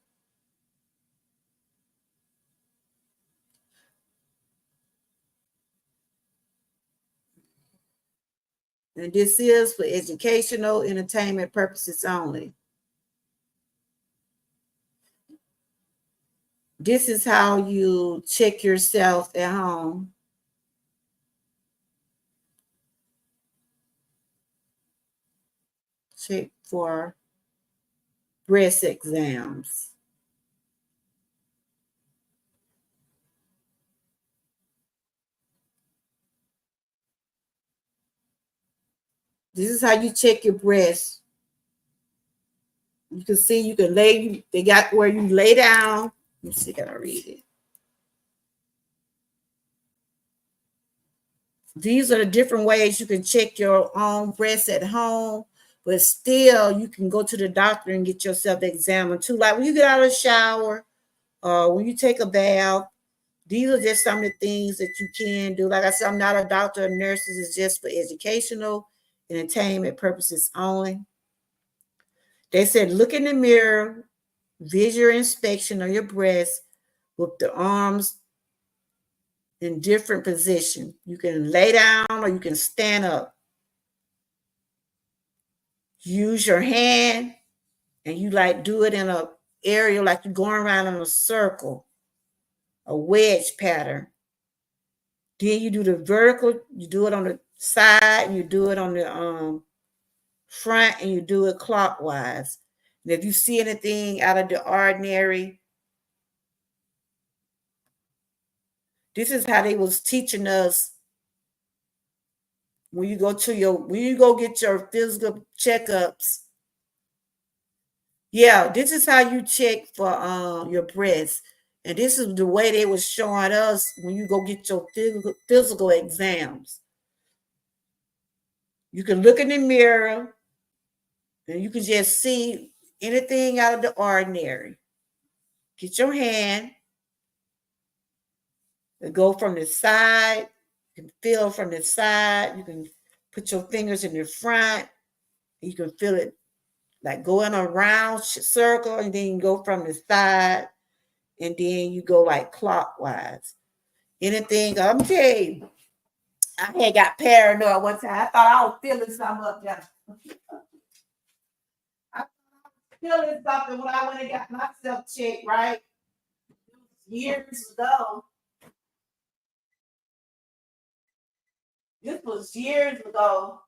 And this is for educational entertainment purposes only. This is how you check yourself at home. Check for breast exams. This is how you check your breast. You can see you can lay, they got where you lay down. Let me see, can I read it? These are the different ways you can check your own breasts at home, but still you can go to the doctor and get yourself examined too. Like when you get out of the shower, when you take a bath, these are just some of the things that you can do. Like I said, I'm not a doctor or nurse. This is just for educational, entertainment purposes only. They said, look in the mirror visual inspection of your breast with the arms in different positions. You can lay down or you can stand up. Use your hand and you like do it in a area like you're going around in a circle, a wedge pattern. Then you do the vertical, you do it on the side, and you do it on the front, and you do it clockwise. And if you see anything out of the ordinary, this is how they was teaching us when you go get your physical checkups. Yeah, this is how you check for your breast. And this is the way they was showing us when you go get your physical exams. You can look in the mirror and you can just see anything out of the ordinary. Get your hand and go from the side. You can feel from the side. You can put your fingers in the front. You can feel it like going around circle, and then you go from the side, and then you go like clockwise. Anything, I'm telling you, I had got paranoid one time. I thought I was feeling something up there. I was feeling something when I went and got myself checked, right? Years ago. This was years ago.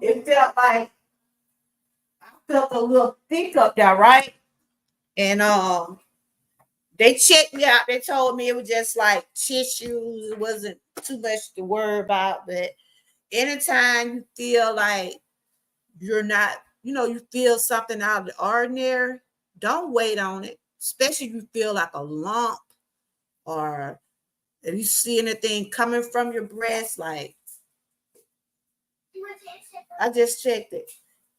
It felt like I felt a little thick up there, right? And they checked me out. They told me it was just like tissues. It wasn't too much to worry about. But anytime you feel like you're not, you feel something out of the ordinary, don't wait on it. Especially if you feel like a lump, or if you see anything coming from your breast, like I just checked it.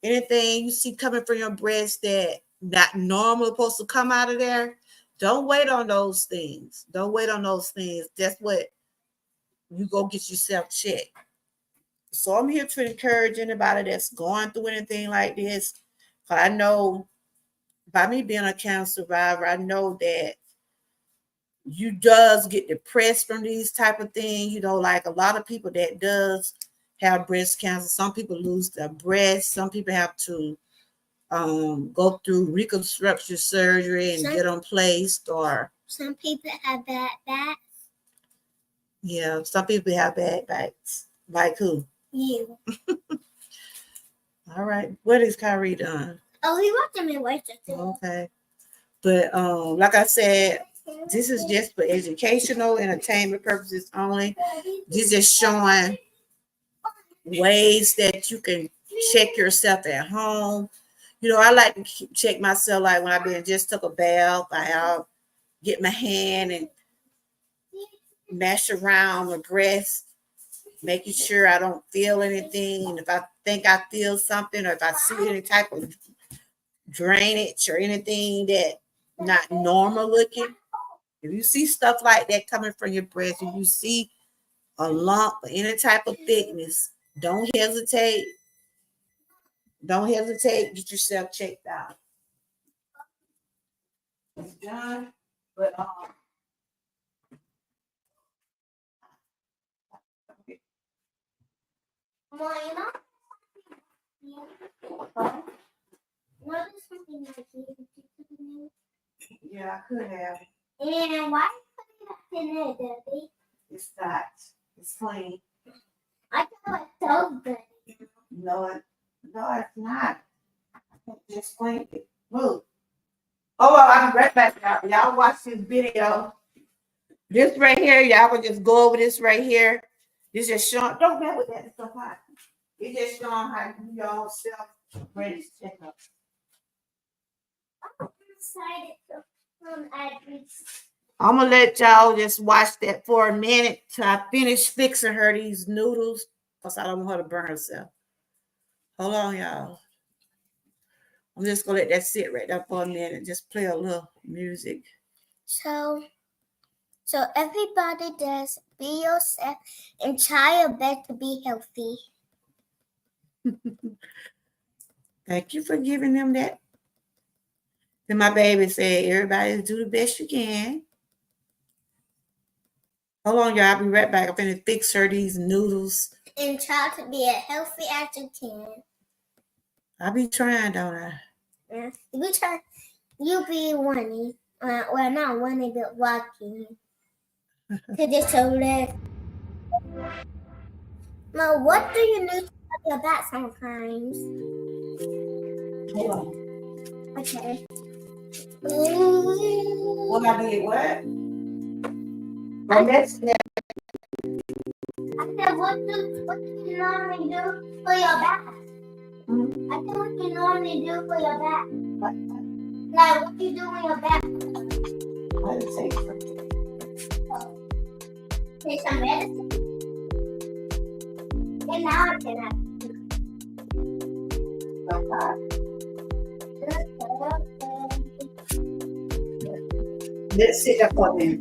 Anything you see coming from your breast that not normal supposed to come out of there, don't wait on those things. Don't wait on those things. That's what you go get yourself checked. So I'm here to encourage anybody that's going through anything like this. I know by me being a cancer survivor, I know that you does get depressed from these type of things. Like a lot of people that does have breast cancer. Some people lose their breast. Some people have to go through reconstruction surgery and get them placed, or some people have bad backs. Yeah, some people have bad backs. Like who? You. All right. What is Kyrie doing? Oh, he walked in my wife. Okay. But like I said, this is just for educational, entertainment purposes only. This is showing ways that you can check yourself at home. I like to check myself, like when I just took a bath, I'll get my hand and mash around my breast, making sure I don't feel anything. And if I think I feel something, or if I see any type of drainage or anything that not normal looking, if you see stuff like that coming from your breast, if you see a lump or any type of thickness, don't hesitate. Don't hesitate. Get yourself checked out. It's done, but Mama? What is something like you? Yeah, I could have. And why put it in there, Debbie? It's not. It's clean. I thought it so good. No, it's not. Just clean it. Move. Oh, well, I'll be right back, y'all. Y'all watch this video. This right here, y'all can just go over this right here. This just showing. Don't mess with that stuff hot. It's just showing how you do your own self-breast checkup. I'm excited from I'm gonna let y'all just watch that for a minute till I finish fixing her these noodles, because I don't want her to burn herself. Hold on, y'all. I'm just gonna let that sit right there for a minute. Just play a little music. So everybody does be yourself and try your best to be healthy. Thank you for giving them that Then my baby said, everybody do the best you can. Hold on, y'all. I'll be right back. I'm finna fix her these noodles. And try to be as healthy as you can. I be trying, don't I? Yeah. You be running. Well, not running, but walking. To just so that. Now, what do you need to help your back sometimes? Hold on. Okay. What I did, what? Well, that's that. I said, what do you normally do for your back? I said, what do you normally do for your back? What? Like, what do you do with your back? I didn't say something. Take some medicine. And now I can have Let's sit up for me.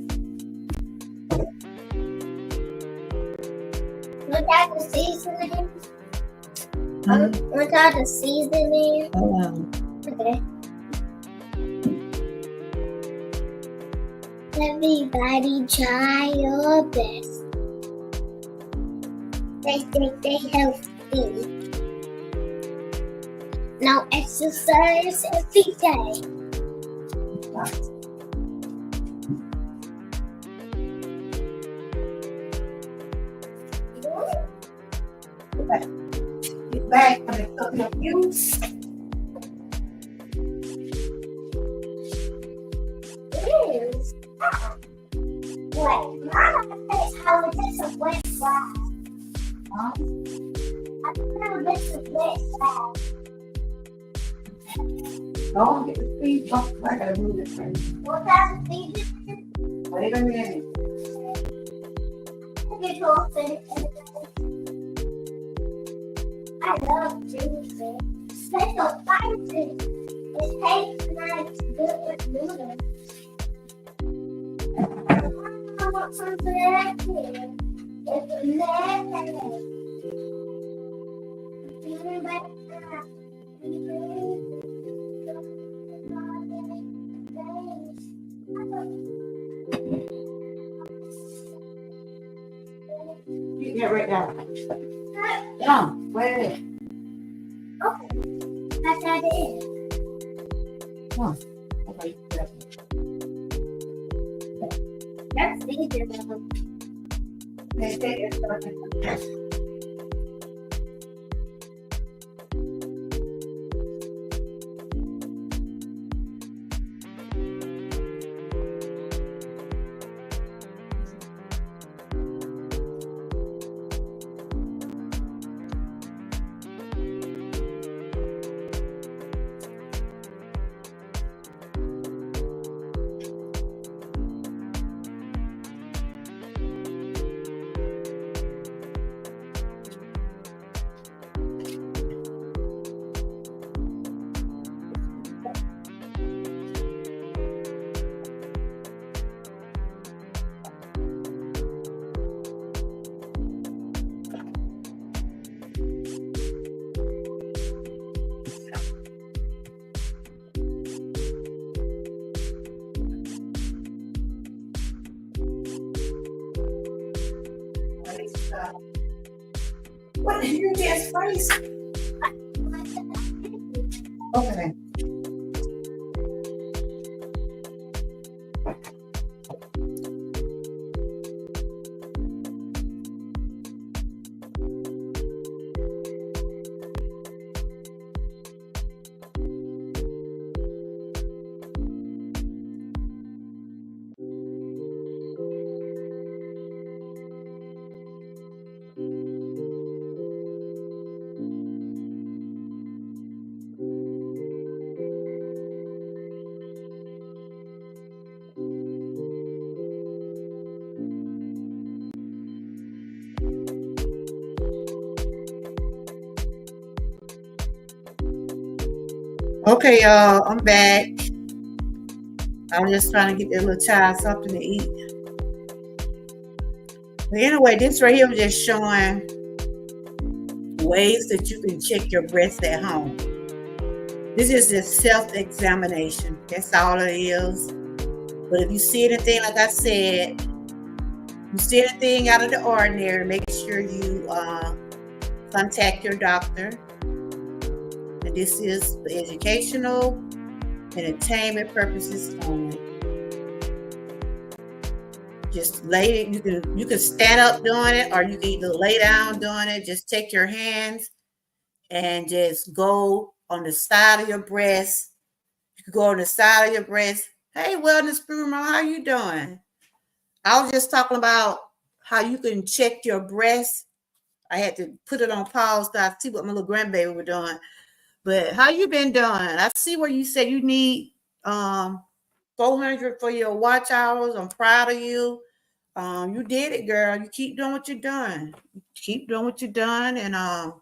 Look at the seasoning. Look at the seasoning. Hold on. Okay. Everybody try your best. They healthy. Now exercise every day. Get back for the cooking of juice. It is. Wait, Mama says how it is a wet grass. Huh? I feel this is wet grass. Don't get the speed bump. I gotta move this thing. What kind of seasoning? Wait a minute. Get your thing. I love juices. They're so spicy. It tastes nice, good with noodles. I want some here. It's a mayonnaise. Get that right down. Down. Wait. Okay. That's how it is. Come on. Okay. That's easier. Okay, take it. What did you just face? Okay. Okay, y'all, I'm back. I'm just trying to get that little child something to eat. But anyway, this right here was just showing ways that you can check your breast at home. This is just self-examination. That's all it is. But if you see anything, like I said, you see anything out of the ordinary, make sure you contact your doctor. And this is for educational, entertainment purposes only. Just lay it. You can stand up doing it, or you can either lay down doing it. Just take your hands and just go on the side of your breast. You can go on the side of your breast. Hey, Wellness Guru, how you doing? I was just talking about how you can check your breast. I had to put it on pause to see what my little grandbaby were doing. But how you been doing? I see where you said you need 400 for your watch hours. I'm proud of you. You did it, girl. You keep doing what you're doing. Keep doing what you're doing, and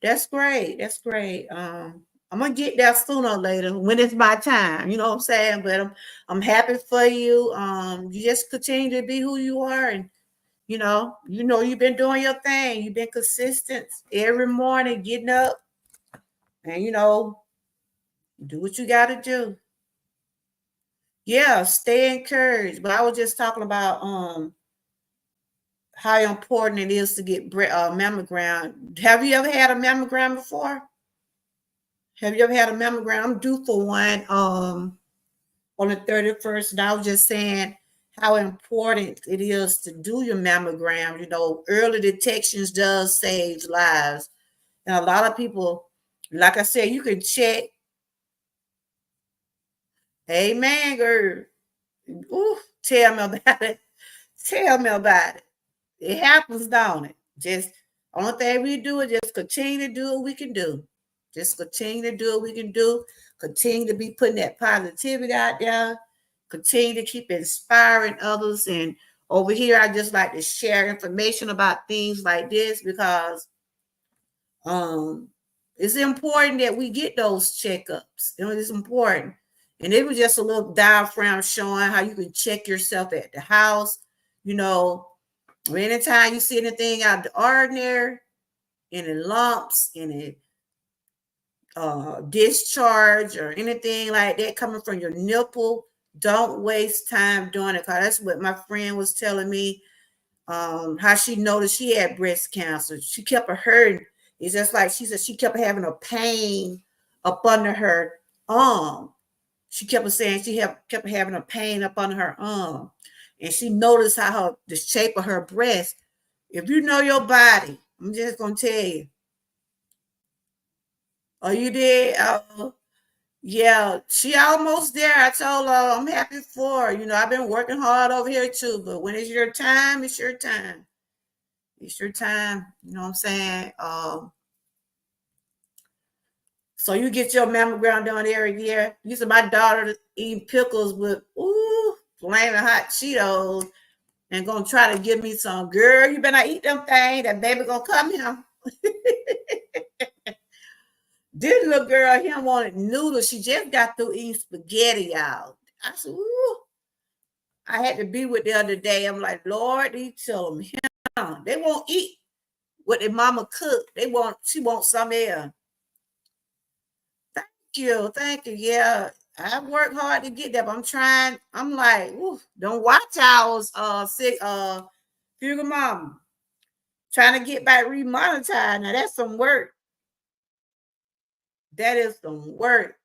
that's great. That's great. I'm gonna get there sooner or later when it's my time. You know what I'm saying? But I'm happy for you. You just continue to be who you are, and you've been doing your thing. You've been consistent every morning, getting up, and do what you got to do. Yeah, stay encouraged. But I was just talking about how important it is to get mammogram. Have you ever had a mammogram before? Have you ever had a mammogram? I'm due for one on the 31st, and I was just saying how important it is to do your mammogram. Early detections does save lives. And a lot of people, like I said, you can check. Amen, girl. Ooh, tell me about it. Tell me about it. It happens, don't it? Just only thing we do is just continue to do what we can do. Just continue to do what we can do. Continue to be putting that positivity out there. Continue to keep inspiring others. And over here, I just like to share information about things like this because it's important that we get those checkups. It's important. And it was just a little diagram showing how you can check yourself at the house. Anytime you see anything out of the ordinary, any lumps, any discharge or anything like that coming from your nipple, don't waste time doing it. Because that's what my friend was telling me, how she noticed she had breast cancer. She kept hurting. It's just like she said she kept having a pain up under her arm. She kept saying she kept having a pain up under her arm. And she noticed how the shape of her breast. If you know your body, I'm just going to tell you. Oh, you did? Yeah, she almost there. I told her I'm happy for her. I've been working hard over here too, but when it's your time, it's your time. It's your time. You know what I'm saying? So you get your mammogram done every year. You said my daughter eating pickles with flaming hot Cheetos and gonna try to give me some. Girl, you better not eat them things. That baby gonna come here. This little girl here wanted noodles. She just got through eating spaghetti out. I said, ooh. I had to be with the other day. I'm like, Lord, these children, they won't eat what their mama cooked. She wants some else. Thank you. Yeah, I worked hard to get that, but I'm trying. I'm like, ooh, don't watch hours, sick, fugal mama. Trying to get back remonetized. Now that's some work. That is some work.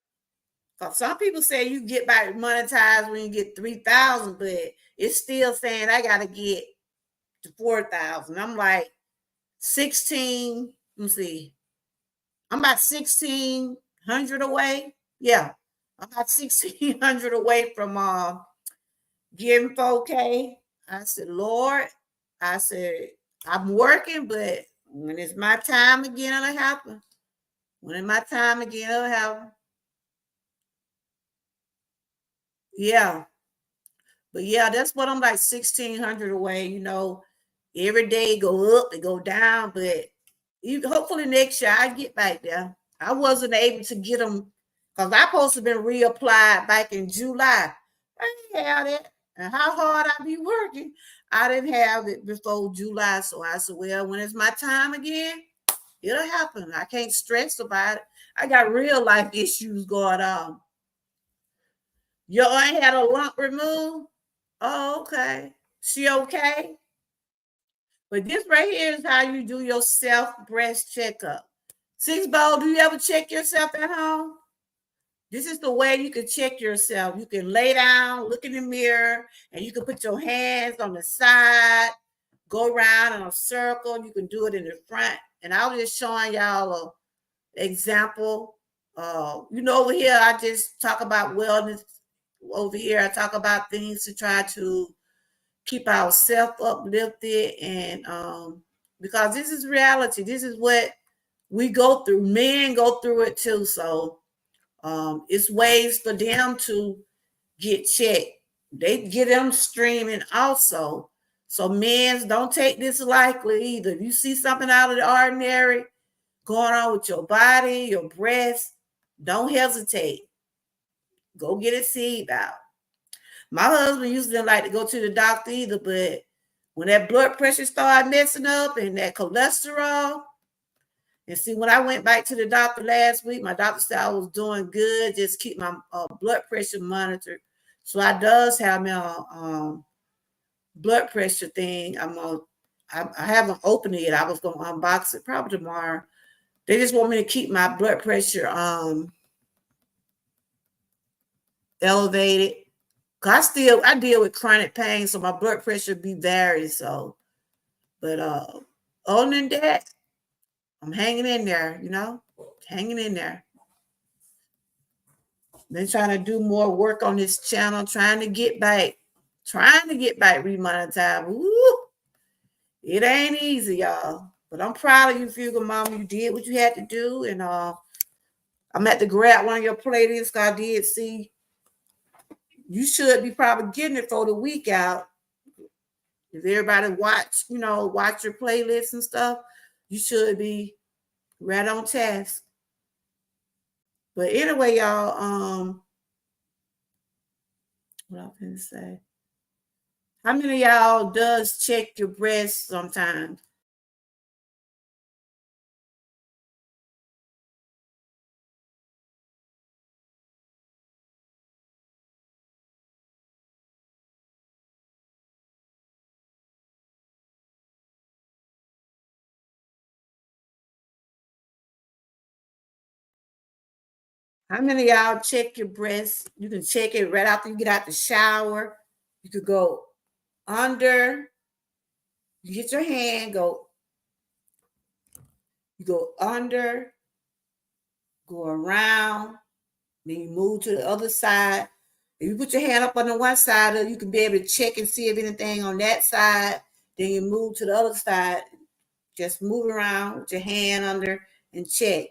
Cause some people say you get back monetized when you get 3,000, but it's still saying I gotta get to 4,000. I'm like 16. Let me see. I'm about 1,600 away. Yeah, I'm about 1,600 away from getting 4K. I said, Lord, I said I'm working, but when it's my time again, it'll happen. When it's my time again, it'll happen. Yeah. But yeah, that's what I'm like 1,600 away. Every day go up, they go down, but hopefully next year I get back there. I wasn't able to get them because I supposed to have been reapplied back in July. I didn't have it. And how hard I be working, I didn't have it before July. So I said, well, when it's my time again, It'll happen. I can't stress about it. I got real life issues going on. Your aunt had a lump removed? Oh, okay. She okay? But this right here is how you do your self breast checkup. Six Bowl, do you ever check yourself at home? This is the way you can check yourself. You can lay down, look in the mirror, and you can put your hands on the side, go around in a circle. You can do it in the front. And I was just showing y'all an example. Over here, I just talk about wellness. Over here, I talk about things to try to keep ourselves uplifted. And because this is reality, this is what we go through. Men go through it too. So it's ways for them to get checked. They get them streaming also. So men, don't take this lightly either. If you see something out of the ordinary going on with your body, your breast, don't hesitate. Go get it seen out. My husband used to like to go to the doctor either, but when that blood pressure started messing up and that cholesterol, and see, when I went back to the doctor last week, my doctor said I was doing good, just keep my blood pressure monitored. So I does have my blood pressure thing. I haven't opened it yet. I was going to unbox it probably tomorrow. They just want me to keep my blood pressure elevated. Cause I deal with chronic pain, so my blood pressure be varied. So, but other than that, I'm hanging in there, hanging in there. Been trying to do more work on this channel, trying to get back remonetized. Woo! It ain't easy, y'all. But I'm proud of you, Fugal Mama. You did what you had to do, and I'm at to grab one of your playlists. I did see you should be probably getting it for the week out. If everybody watch your playlists and stuff, you should be right on task. But anyway, y'all, what I'm gonna say. How many of y'all does check your breast sometimes? How many of y'all check your breast? You can check it right after you get out the shower. You could go under. You get your hand, you go under, go around, then you move to the other side. If you put your hand up on the one side, you can be able to check and see if anything on that side. Then you move to the other side. Just move around with your hand under and check.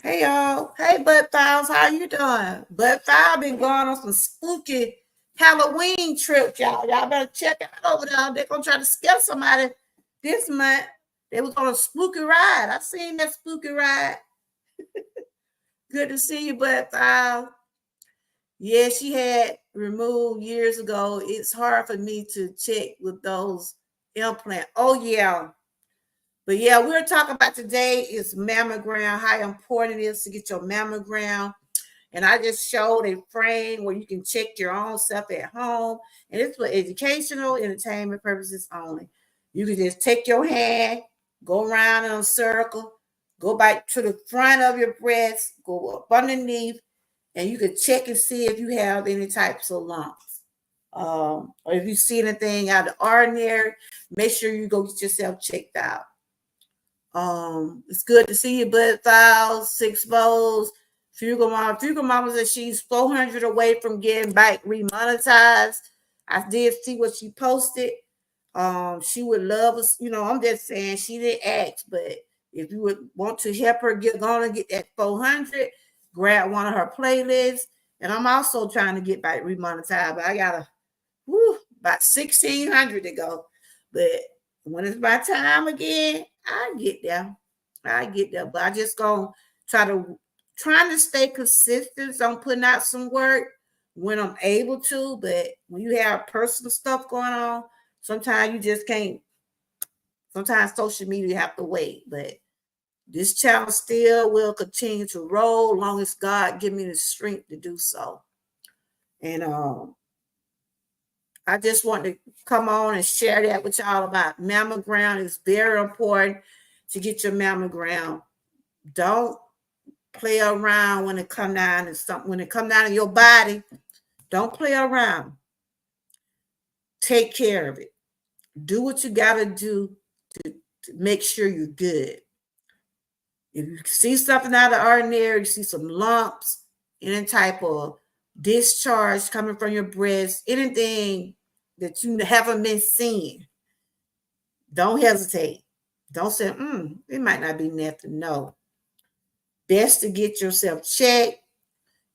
Hey y'all. Hey Bud Files, how you doing? Bud File been going on some spooky Halloween trips, y'all. Y'all better check it out over there. They're gonna try to scare somebody this month. They was on a spooky ride. I seen that spooky ride. Good to see you, Bud File. Yeah, she had removed years ago. It's hard for me to check with those implants. Oh yeah. But yeah, we're talking about today is mammogram, how important it is to get your mammogram. And I just showed a frame where you can check your own self at home. And it's for educational, entertainment purposes only. You can just take your hand, go around in a circle, go back to the front of your breast, go up underneath, and you can check and see if you have any types of lumps. Or if you see anything out of the ordinary, make sure you go get yourself checked out. It's good to see you, Bud Files, Six Bowls. Fugal Mama says she's 400 away from getting back remonetized. I did see what she posted. She would love us, I'm just saying she didn't ask, but if you would want to help her get that 400, grab one of her playlists. And I'm also trying to get back remonetized, but I got about 1,600 to go. But when it's my time again, I get there. But I just gonna trying to stay consistent on putting out some work when I'm able to. But when you have personal stuff going on, sometimes you just can't. Sometimes social media have to wait. But This channel still will continue to roll long as God give me the strength to do so. And I just want to come on and share that with y'all about mammogram. It's very important to get your mammogram. Don't play around when it come down to something. When it come down to your body, don't play around. Take care of it. Do what you got to do to make sure you're good. If you see something out of the ordinary, you see some lumps, any type of discharge coming from your breast, anything that you haven't been seeing, don't hesitate. Don't say, it might not be nothing. No. Best to get yourself checked.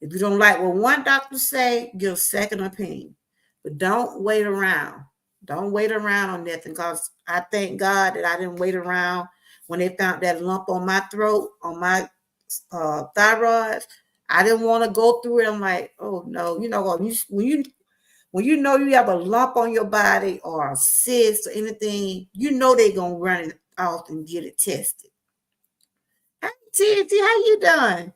If you don't like what one doctor say, get a second opinion. But don't wait around. Don't wait around on nothing, because I thank God that I didn't wait around when they found that lump on my throat, on my thyroid. I didn't want to go through it. I'm like, oh no, when you know you have a lump on your body or a cyst or anything, you know they're gonna run it off and get it tested. Hey, TNT, how you doing?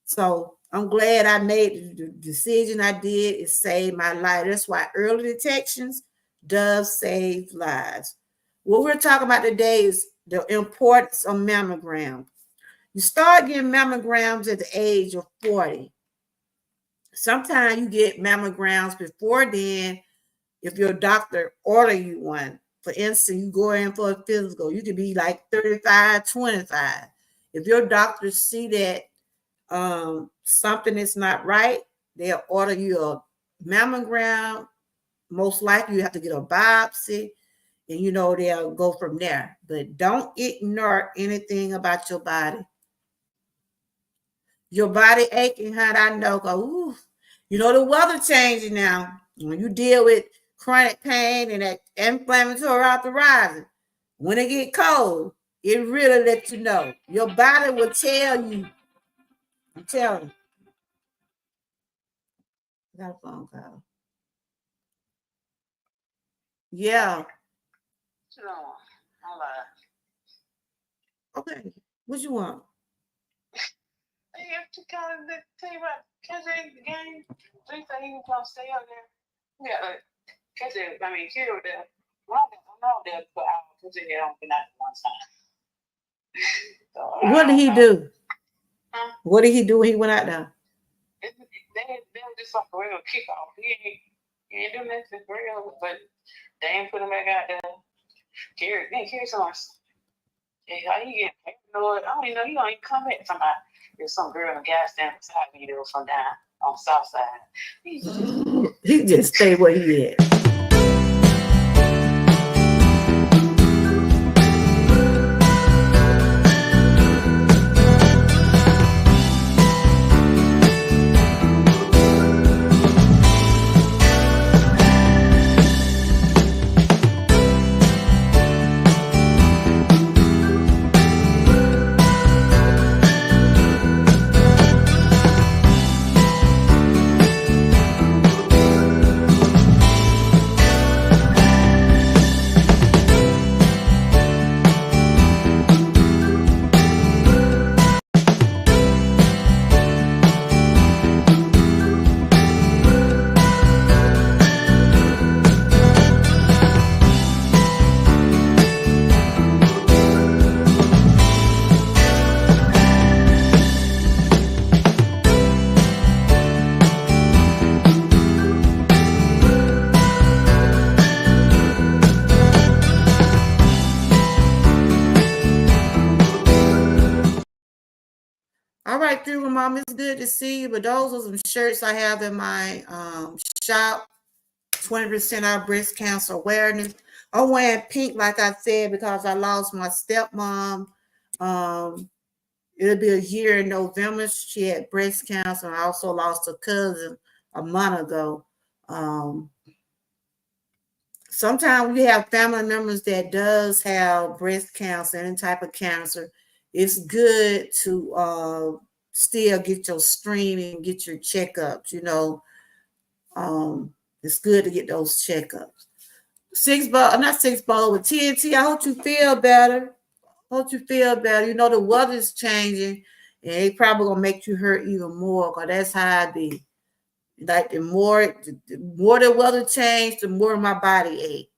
So I'm glad I made the decision I did. It saved my life. That's why early detections does save lives. What we're talking about today is the importance of mammogram. You start getting mammograms at the age of 40. Sometimes you get mammograms before then if your doctor order you one. For instance, you go in for a physical, you could be like 35, 25. If your doctor see that something is not right, they'll order you a mammogram. Most likely you have to get a biopsy, and they'll go from there. But don't ignore anything about your body. Your body aching, honey, I know. The weather changing now. When you deal with chronic pain and that inflammatory arthritis, when it get cold, it really lets you know. Your body will tell you. I'm telling you. I got a phone call. Yeah. No, I'm like, Okay. What you want? you have to kind of tell you about catching the game. So you think he was gonna stay up there? Yeah, catch it. I mean, kill there. Well, I'm not there for hours. Catch it. I don't be out one time. So, What did he do? Huh? What did he do when he went out there? They were just like a real kickoff. He ain't do nothing for real, but they ain't put him back out there. Carry someone. Hey, how you get paranoid? I don't even know. You don't even come at somebody. There's some girl in the gas stand beside me that was from down on the south side. He just stay where he at. All right, through mom, it's good to see you. But those are some shirts I have in my shop. 20% off breast cancer awareness. I'm wearing pink, like I said, because I lost my stepmom. It'll be a year in November. She had breast cancer. I also lost a cousin a month ago. Sometimes we have family members that does have breast cancer, any type of cancer. It's good to still get your screening, get your checkups. It's good to get those checkups. Not 6 ball, but TNT. I hope you feel better. Hope you feel better. You know the weather's changing, and it probably gonna make you hurt even more. Cause that's how I be. Like the more the weather change, the more my body ache.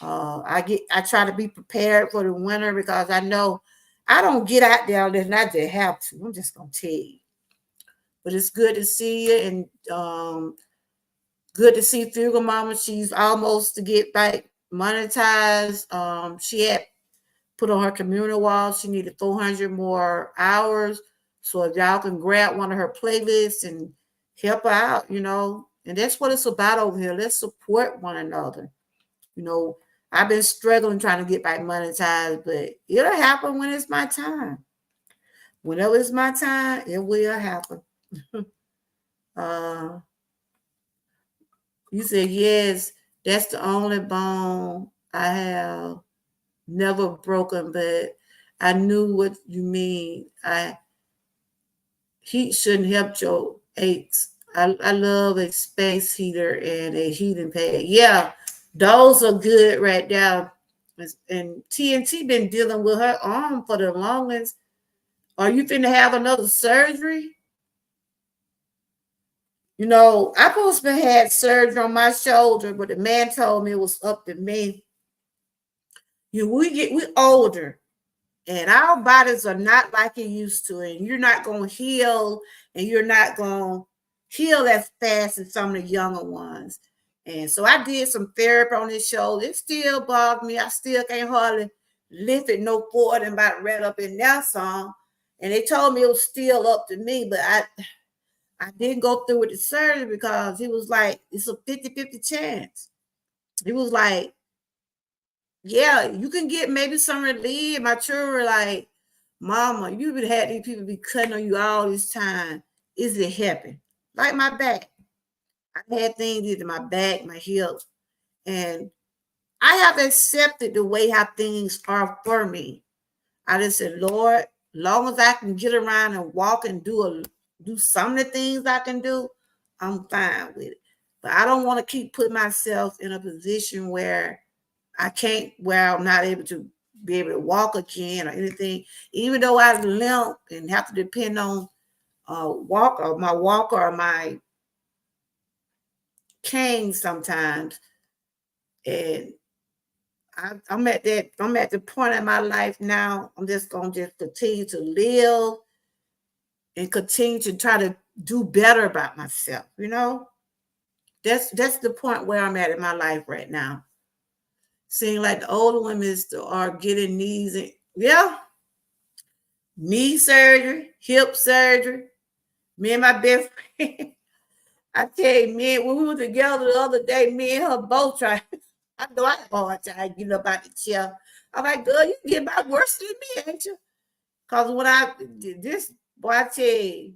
I try to be prepared for the winter because I know I don't get out there unless I just have to. I'm just gonna tell you. But it's good to see you, and good to see Fugal Mama. She's almost to get back monetized. She had put on her community wall. She needed 400 more hours. So if y'all can grab one of her playlists and help her out, and that's what it's about over here. Let's support one another. I've been struggling trying to get back monetized, but it'll happen when it's my time. Whenever it's my time, it will happen. You said, yes, that's the only bone I have never broken, but I knew what you mean. Heat shouldn't help your aches. I love a space heater and a heating pad. Yeah, those are good right now. And TNT been dealing with her arm for the longest. Are you finna have another surgery? I supposed to had surgery on my shoulder, but the man told me it was up to me. We older, and our bodies are not like it used to, and you're not gonna heal, and you're not gonna heal as fast as some of the younger ones. And so I did some therapy on his shoulder. It still bothered me. I still can't hardly lift it no more than about right up in that song. And they told me it was still up to me, but I didn't go through with the surgery because he was like, it's a 50-50 chance. He was like, yeah, you can get maybe some relief. My children were like, Mama, you've been had these people be cutting on you all this time. Is it helping? Like my back. I had things in my back, my hips, and I have accepted the way how things are for me. I just said, Lord, long as I can get around and walk and do some of the things I can do, I'm fine with it. But I don't want to keep putting myself in a position where where I'm not able to be able to walk again or anything. Even though I limp and have to depend on my walker or my cane sometimes. And I'm at the point in my life now. I'm just gonna continue to live and continue to try to do better about myself. That's the point where I'm at in my life right now. Seeing like the older women are getting knees and knee surgery, hip surgery. Me and my best friend, I tell you, when we were together the other day, me and her both tried. I know I have a hard time getting up out the chair. I'm like, girl, you get about worse than me, ain't you? Because when I did this, boy, I tell you,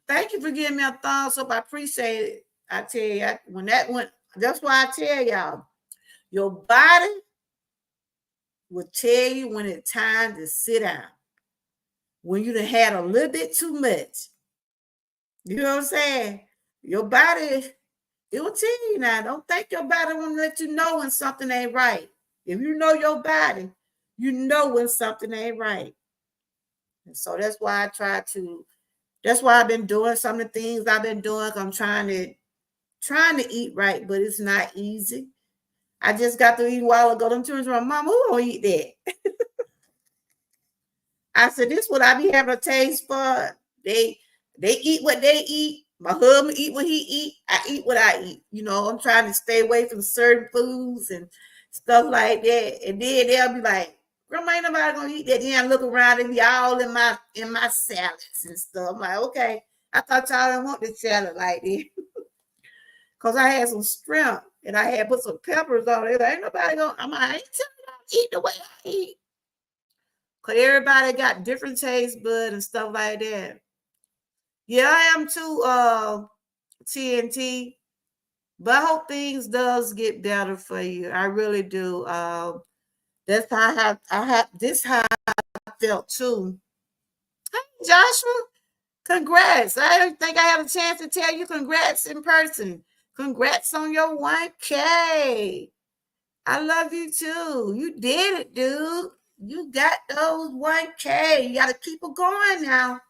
thank you for giving me a thumbs up. I appreciate it. I tell you, when that went, that's why I tell y'all, your body will tell you when it's time to sit down. When you done had a little bit too much. You know what I'm saying? Your body, it will tell you now. Don't think your body won't let you know when something ain't right. If you know your body, you know when something ain't right. And so that's why that's why I've been doing some of the things I've been doing. I'm trying to eat right, but it's not easy. I just got to eat a while ago. Them children were, Mama, who gonna eat that? I said, this is what I be having a taste for. They eat what they eat. My husband eat what he eat. I eat what I eat. I'm trying to stay away from certain foods and stuff like that. And then they'll be like, Grandma, ain't nobody gonna eat that. Then I look around and be all in my salads and stuff. I'm like, okay. I thought y'all didn't want the salad like that. Because I had some shrimp and I had put some peppers on it. Ain't nobody gonna, I'm like, I ain't telling y'all to eat the way I eat. Because everybody got different taste buds and stuff like that. Yeah, I am too, TNT. But I hope things does get better for you. I really do. That's how I felt too. Hey, Joshua, congrats. I don't think I have a chance to tell you congrats in person. Congrats on your 1K. I love you too. You did it, dude. You got those 1K. You got to keep it going now.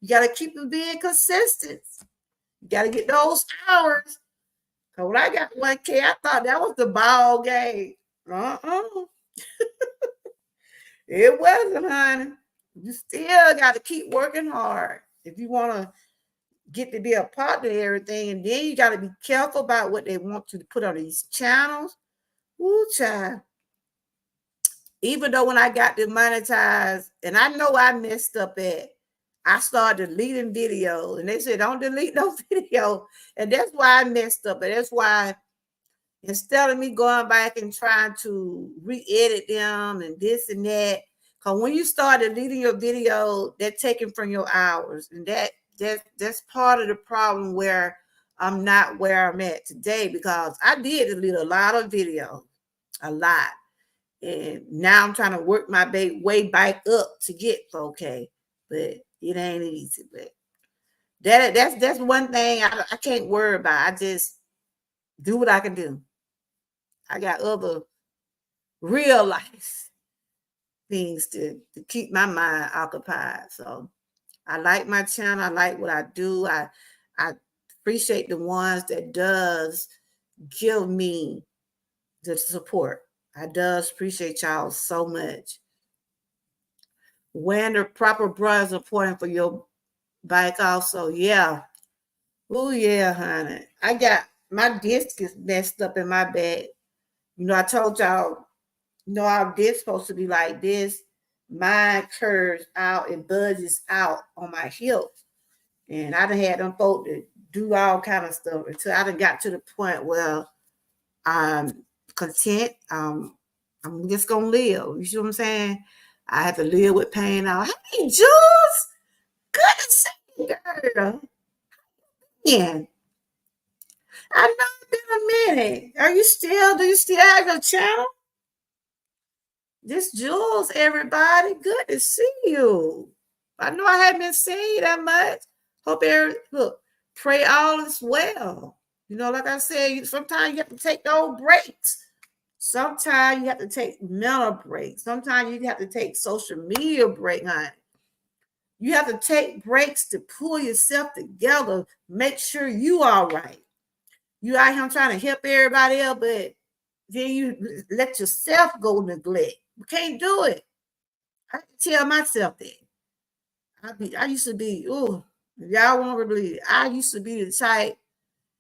You got to keep it being consistent. You got to get those hours. Because when I got 1K, I thought that was the ball game. It wasn't, honey. You still got to keep working hard if you want to get to be a part of everything. And then you got to be careful about what they want you to put on these channels. Ooh, child. Even though when I got demonetized, and I know I messed up I started deleting videos, and they said, don't delete no video. And that's why I messed up. And that's why instead of me going back and trying to re-edit them and this and that, because when you start deleting your video, they're taking from your hours. And that's part of the problem where I'm not where I'm at today, because I did delete a lot of videos, a lot. And now I'm trying to work my way back up to get 4K, but it ain't easy. But that's one thing I can't worry about. I just do what I can do. I got other real life things to keep my mind occupied. So I like my channel. I like what I do. I appreciate the ones that does give me the support. I does appreciate y'all so much. Wearing the proper bra is important for your bike also. Yeah. Oh, yeah, honey. I got my disc is messed up in my back. I told y'all, our disc supposed to be like this. Mine curves out and budges out on my hip. And I done had them folk to do all kind of stuff until I done got to the point where I'm content. I'm just gonna live. You see what I'm saying? I have to live with pain now. Hey, Jules, good to see you, girl. Yeah, I know it's been a minute. Do you still have your channel? This Jules, everybody. Good to see you. I know I haven't been seeing you that much. Look, pray all is well. Like I said, sometimes you have to take those breaks. Sometimes you have to take mental breaks. Sometimes you have to take social media break, honey. You have to take breaks to pull yourself together, make sure you all right. You out here trying to help everybody else, but then you let yourself go neglect. You can't do it. I tell myself that. I used to be, y'all won't believe it. I used to be the type,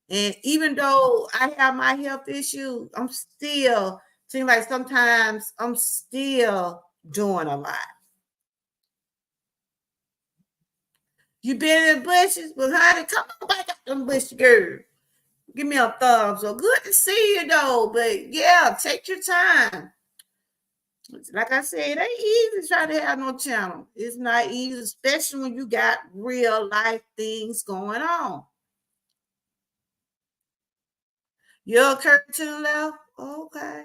and even though I have my health issues, I'm still seem like sometimes I'm still doing a lot. You been in the bushes? Well, honey, come on back up them bushes, girl. Give me a thumbs up. Good to see you, though. But yeah, take your time. Like I said, it ain't easy to try to have no channel. It's not easy, especially when you got real life things going on. You're curved to the left? Okay.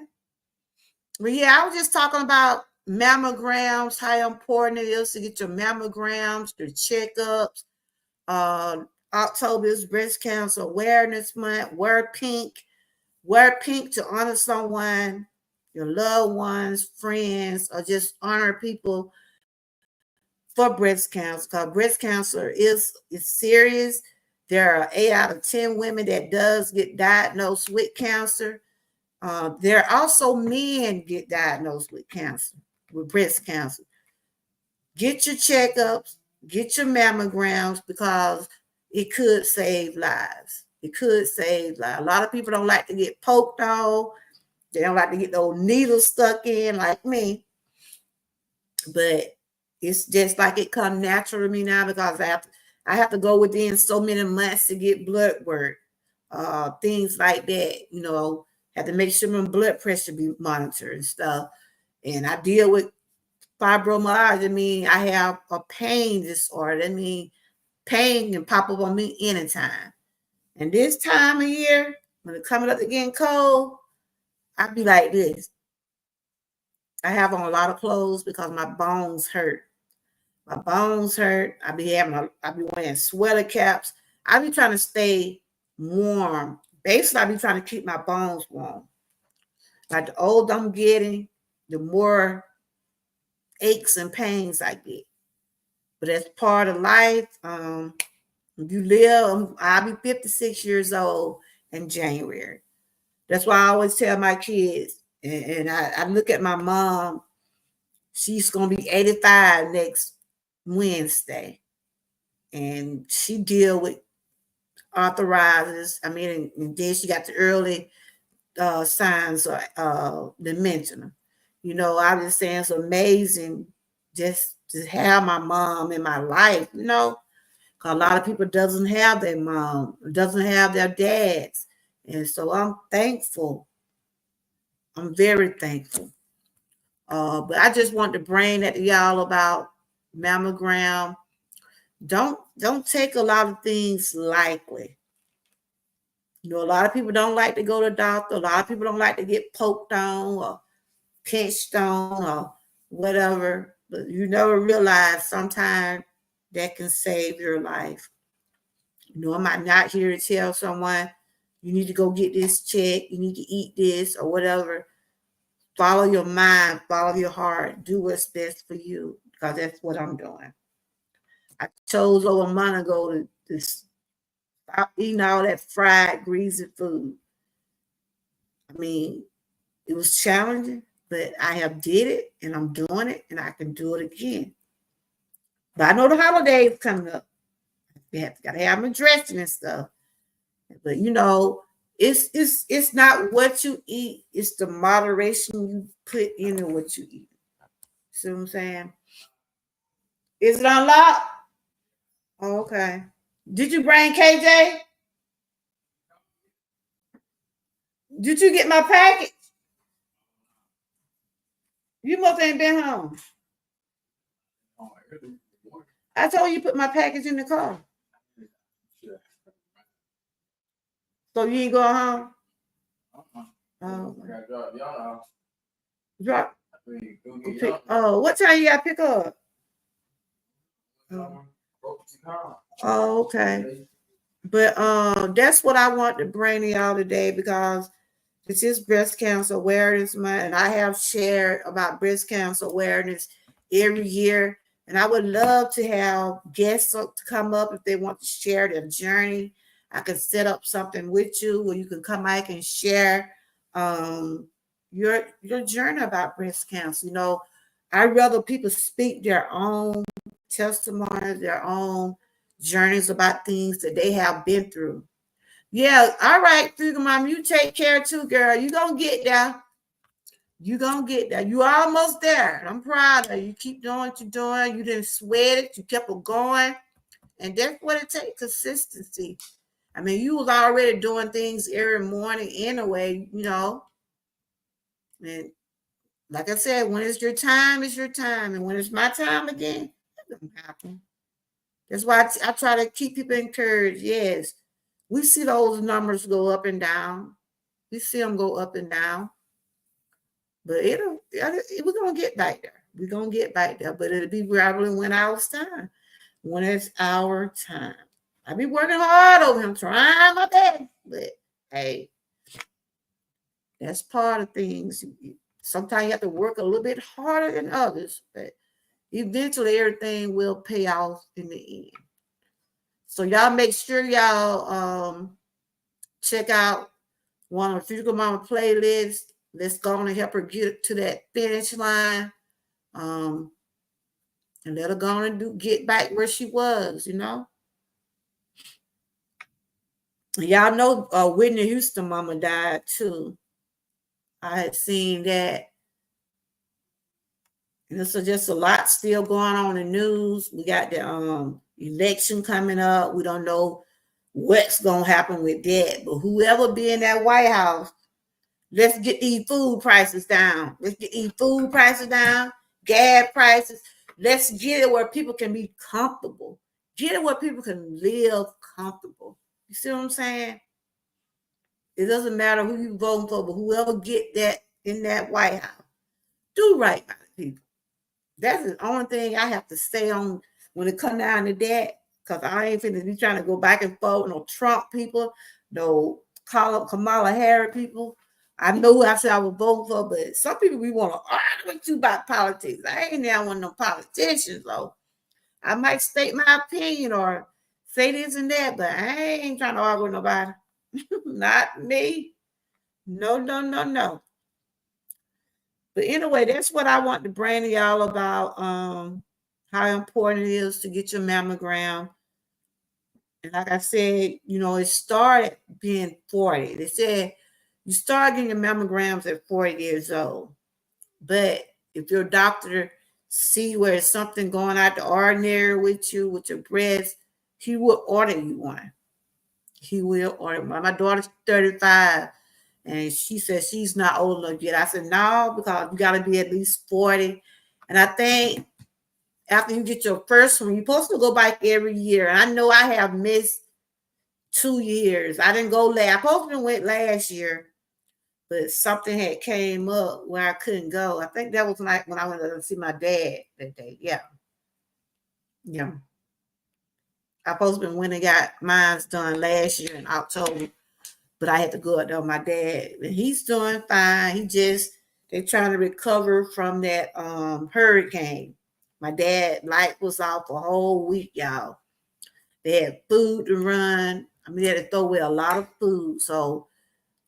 Well, yeah, I was just talking about mammograms, how important it is to get your mammograms, your checkups. October is Breast Cancer Awareness Month. Wear pink to honor someone, your loved ones, friends, or just honor people for breast cancer. Because breast cancer is serious. There are 8 out of 10 women that does get diagnosed with cancer. There are also men get diagnosed with cancer, with breast cancer. Get your checkups, get your mammograms, because it could save lives. It could save lives. A lot of people don't like to get poked on. They don't like to get those needles stuck in like me. But it's just like it comes natural to me now, because I have to go within so many months to get blood work. Things like that, have to make sure my blood pressure be monitored and stuff. And I deal with fibromyalgia. I mean, I have a pain disorder. I mean, pain can pop up on me anytime. And this time of year, when it's coming up to getting cold, I be like this. I have on a lot of clothes because my bones hurt. My bones hurt. I be wearing sweater caps. I be trying to stay warm. Basically, I be trying to keep my bones warm. Like the older I'm getting, the more aches and pains I get. But that's part of life. You live, I'll be 56 years old in January. That's why I always tell my kids, and I look at my mom, she's going to be 85 next Wednesday. And she deal with arthritis. I mean, and then she got the early signs of dementia. You know, I was just saying it's amazing just to have my mom in my life, you know, because a lot of people doesn't have their mom, doesn't have their dads. And so I'm thankful. I'm very thankful. But I just want to bring that to y'all about mammogram. Don't take a lot of things lightly. You know, a lot of people don't like to go to the doctor. A lot of people don't like to get poked on or pinched on or whatever. But you never realize sometimes that can save your life. You know, I'm not here to tell someone you need to go get this check, you need to eat this or whatever. Follow your mind, follow your heart, do what's best for you, because that's what I'm doing. I chose over a month ago to stop eating all that fried, greasy food. I mean, it was challenging, but I have did it and I'm doing it and I can do it again. But I know the holidays coming up. Got to have them dressing and stuff. But you know, it's not what you eat, it's the moderation you put into what you eat. See what I'm saying? Is it unlocked? Oh, okay. Did you bring KJ? Did you get my package? You must ain't been home. I told you put my package in the car. So you ain't going home? Oh. Drop. Oh, what time you got to pick up? Oh, okay. But that's what I want to bring to y'all today, because this is Breast Cancer Awareness Month, and I have shared about breast cancer awareness every year. And I would love to have guests to come up if they want to share their journey. I could set up something with you where you can come back and share your journey about breast cancer. You know, I'd rather people speak their own testimonies, their own journeys about things that they have been through. Yeah, all right, Figure Mom, you take care too, girl. You gonna get there. You gonna get there. You almost there. I'm proud of you. You keep doing what you're doing. You didn't sweat it. You kept it going. And that's what it takes, consistency. I mean, you was already doing things every morning anyway, you know. And like I said, when it's your time, it's your time. And when it's my time again, it doesn't happen. That's why I try to keep people encouraged. Yes, we see those numbers go up and down. We see them go up and down. But we're going to get back there. We're going to get back there. But it'll be probably when our time. When it's our time. I be working hard over him, trying my best. But, hey, that's part of things. Sometimes you have to work a little bit harder than others. But eventually everything will pay off in the end. So y'all make sure y'all check out one of the Future Mama playlists. Let's go on and help her get to that finish line. And let her go on and get back where she was, you know. Y'all know Whitney Houston mama died too. I had seen that. And so just a lot still going on in the news. We got the election coming up. We don't know what's going to happen with that. But whoever be in that White House, let's get these food prices down. Let's get these food prices down, gas prices. Let's get it where people can be comfortable. Get it where people can live comfortable. You see what I'm saying? It doesn't matter who you voting for, but whoever get that in that White House, do right by the people. That's the only thing I have to say on when it come down to that, because I ain't finna be trying to go back and forth with no Trump people, no Kamala Harris people. I know who I said I would vote for, but some people we want to argue with you about politics. I ain't now one of them politicians, though. I might state my opinion or say this and that, but I ain't trying to argue with nobody. Not me. No, no, no, no. But anyway, that's what I want to bring to y'all about how important it is to get your mammogram. And like I said, it started being 40. They said you start getting your mammograms at 40 years old. But if your doctor see where there's something going out the ordinary with you, with your breast, he will order you one. He will order one. My daughter's 35, and she says she's not old enough yet. I said, no, because you got to be at least 40. And I think after you get your first one, you're supposed to go back every year. And I know I have missed 2 years. I didn't go last. I supposed to went last year, but something had came up where I couldn't go. I think that was like when I went to see my dad that day. Yeah. Yeah. I supposed to went and got mine done last year in October, but I had to go up there with my dad. And he's doing fine. They're trying to recover from that hurricane. My dad light was off a whole week, y'all. They had food to run. I mean, they had to throw away a lot of food. So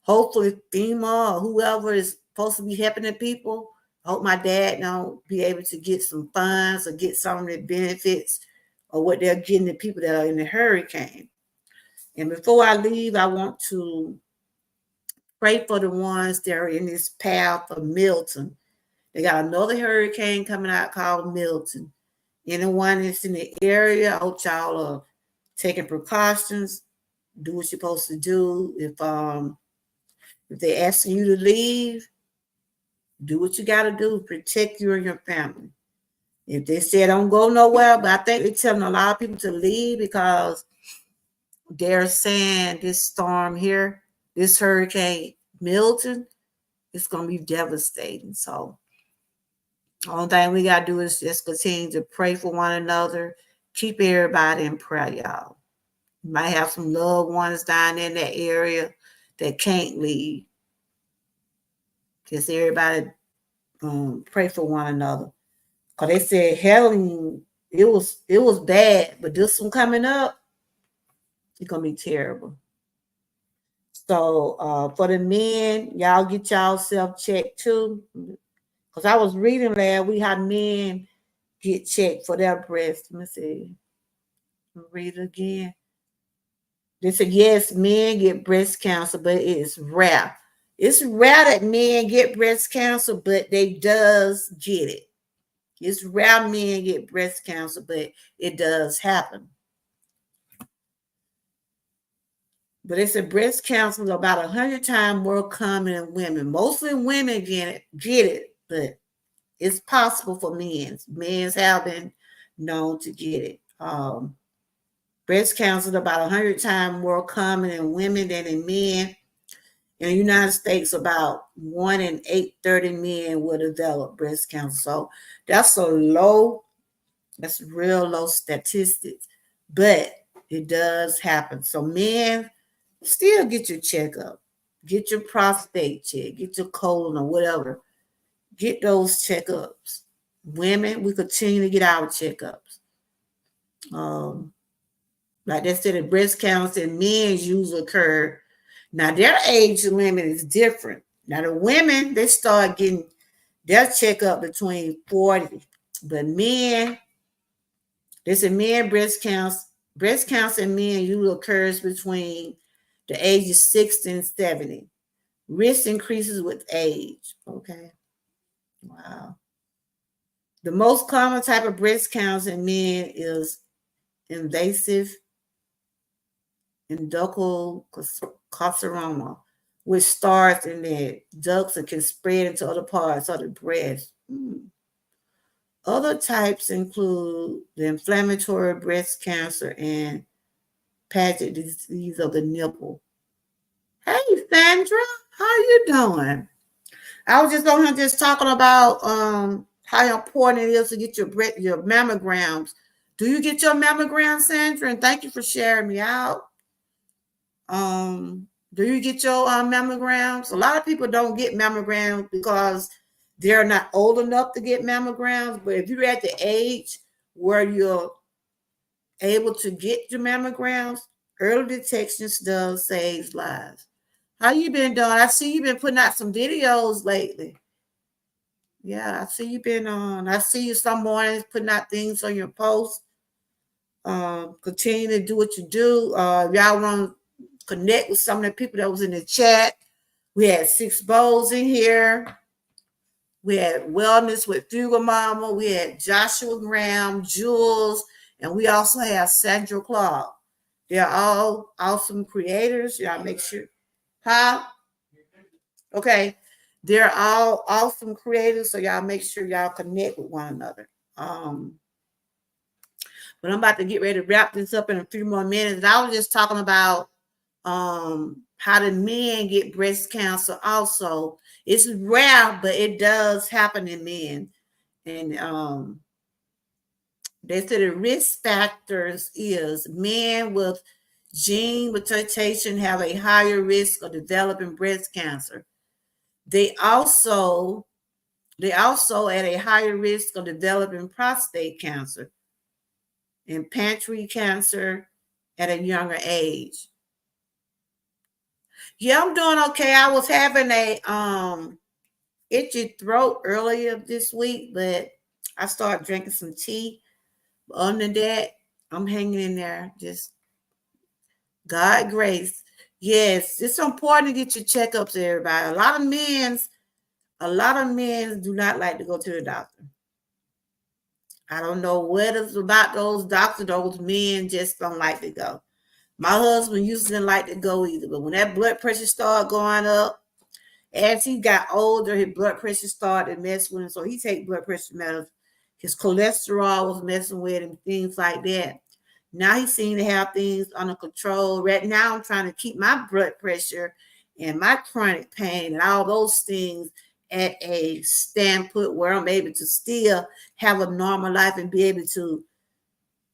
hopefully FEMA or whoever is supposed to be helping the people, I hope my dad don't be able to get some funds or get some of the benefits or what they're getting the people that are in the hurricane. And before I leave, I want to pray for the ones that are in this path of Milton. They got another hurricane coming out called Milton. Anyone that's in the area, I hope y'all are taking precautions, do what you're supposed to do. If they're asking you to leave, do what you got to do. Protect you and your family. If they say don't go nowhere, but I think they're telling a lot of people to leave because they're saying this storm here, this hurricane Milton, it's going to be devastating. So the only thing we got to do is just continue to pray for one another. Keep everybody in prayer, y'all. You might have some loved ones down in that area that can't leave. Just everybody pray for one another. Because they said Helen, it was bad, but this one coming up, it's going to be terrible. So for the men, y'all get y'all self-checked too. Because I was reading last week how men get checked for their breasts. Let me see. Read it again. They said, yes, men get breast cancer, but it is rare. It's rare that men get breast cancer, but they does get it. It's rare men get breast cancer, but it does happen. But it's a breast cancer is about 100 times more common in women. Mostly women get it, but it's possible for men. Men have been known to get it. Breast cancer is about 100 times more common in women than in men. In the United States, about 1 in 830 men will develop breast cancer. So that's that's real low statistics, but it does happen. So men, still get your checkup, get your prostate check, get your colon or whatever, get those checkups. Women, we continue to get our checkups. Like they said, the breast cancer in men usually occur. Now their age limit is different. Now the women, they start getting their checkup between 40, but men, they said men breast cancer in men usually occurs between the ages 60 and 70. Risk increases with age. Okay. Wow. The most common type of breast cancer in men is invasive endocrine carcinoma, which starts in the ducts and can spread into other parts of the breast. Other types include the inflammatory breast cancer and Paget disease of the nipple. Hey, Sandra, how you doing? I was just on here just talking about how important it is to get your mammograms. Do you get your mammogram, Sandra? And thank you for sharing me out. Do you get your mammograms? A lot of people don't get mammograms because they're not old enough to get mammograms. But if you're at the age where you're able to get your mammograms, early detection does save lives. How you been doing? I see you've been putting out some videos lately. Yeah, I see you've been on. I see you some mornings putting out things on your posts. Continue to do what you do. Y'all want to connect with some of the people that was in the chat. We had 6 Bowls in here. We had Wellness with Fugal Mama. We had Joshua Graham, Jules, and we also have Sandra Clark. They're all awesome creators. Y'all make sure. Huh? Okay. They're all awesome creators, so y'all make sure y'all connect with one another. But I'm about to get ready to wrap this up in a few more minutes. I was just talking about how the men get breast cancer also. It's rare, but it does happen in men. And they say the risk factors is men with gene mutation have a higher risk of developing breast cancer. They also at a higher risk of developing prostate cancer and pancreatic cancer at a younger age. Yeah, I'm doing okay. I was having a itchy throat earlier this week, but I started drinking some tea. Other than that, I'm hanging in there. Just God grace. Yes, it's important to get your checkups, everybody. A lot of men do not like to go to the doctor. I don't know what it's about those doctors. Those men just don't like to go. My husband used to like to go either, but when that blood pressure started going up, as he got older, his blood pressure started to mess with him. So he take blood pressure medicine. His cholesterol was messing with him, things like that. Now he seemed to have things under control. Right now, I'm trying to keep my blood pressure and my chronic pain and all those things at a standpoint where I'm able to still have a normal life and be able to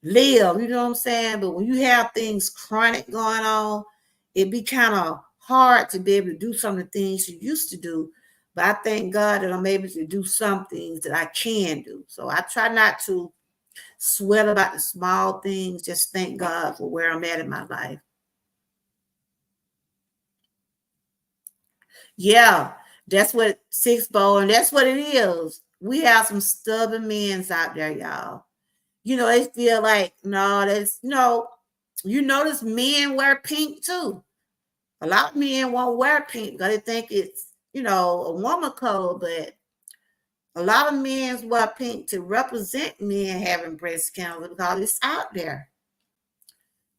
live. You know what I'm saying? But when you have things chronic going on, it be kind of hard to be able to do some of the things you used to do. But I thank God that I'm able to do some things that I can do. So I try not to sweat about the small things. Just thank God for where I'm at in my life. Yeah, that's what 6 Bowl, and that's what it is. We have some stubborn men out there, y'all. You know, they feel like, no, that's, you notice men wear pink too. A lot of men won't wear pink because they think it's, a woman code, but a lot of men wear pink to represent men having breast cancer because it's out there.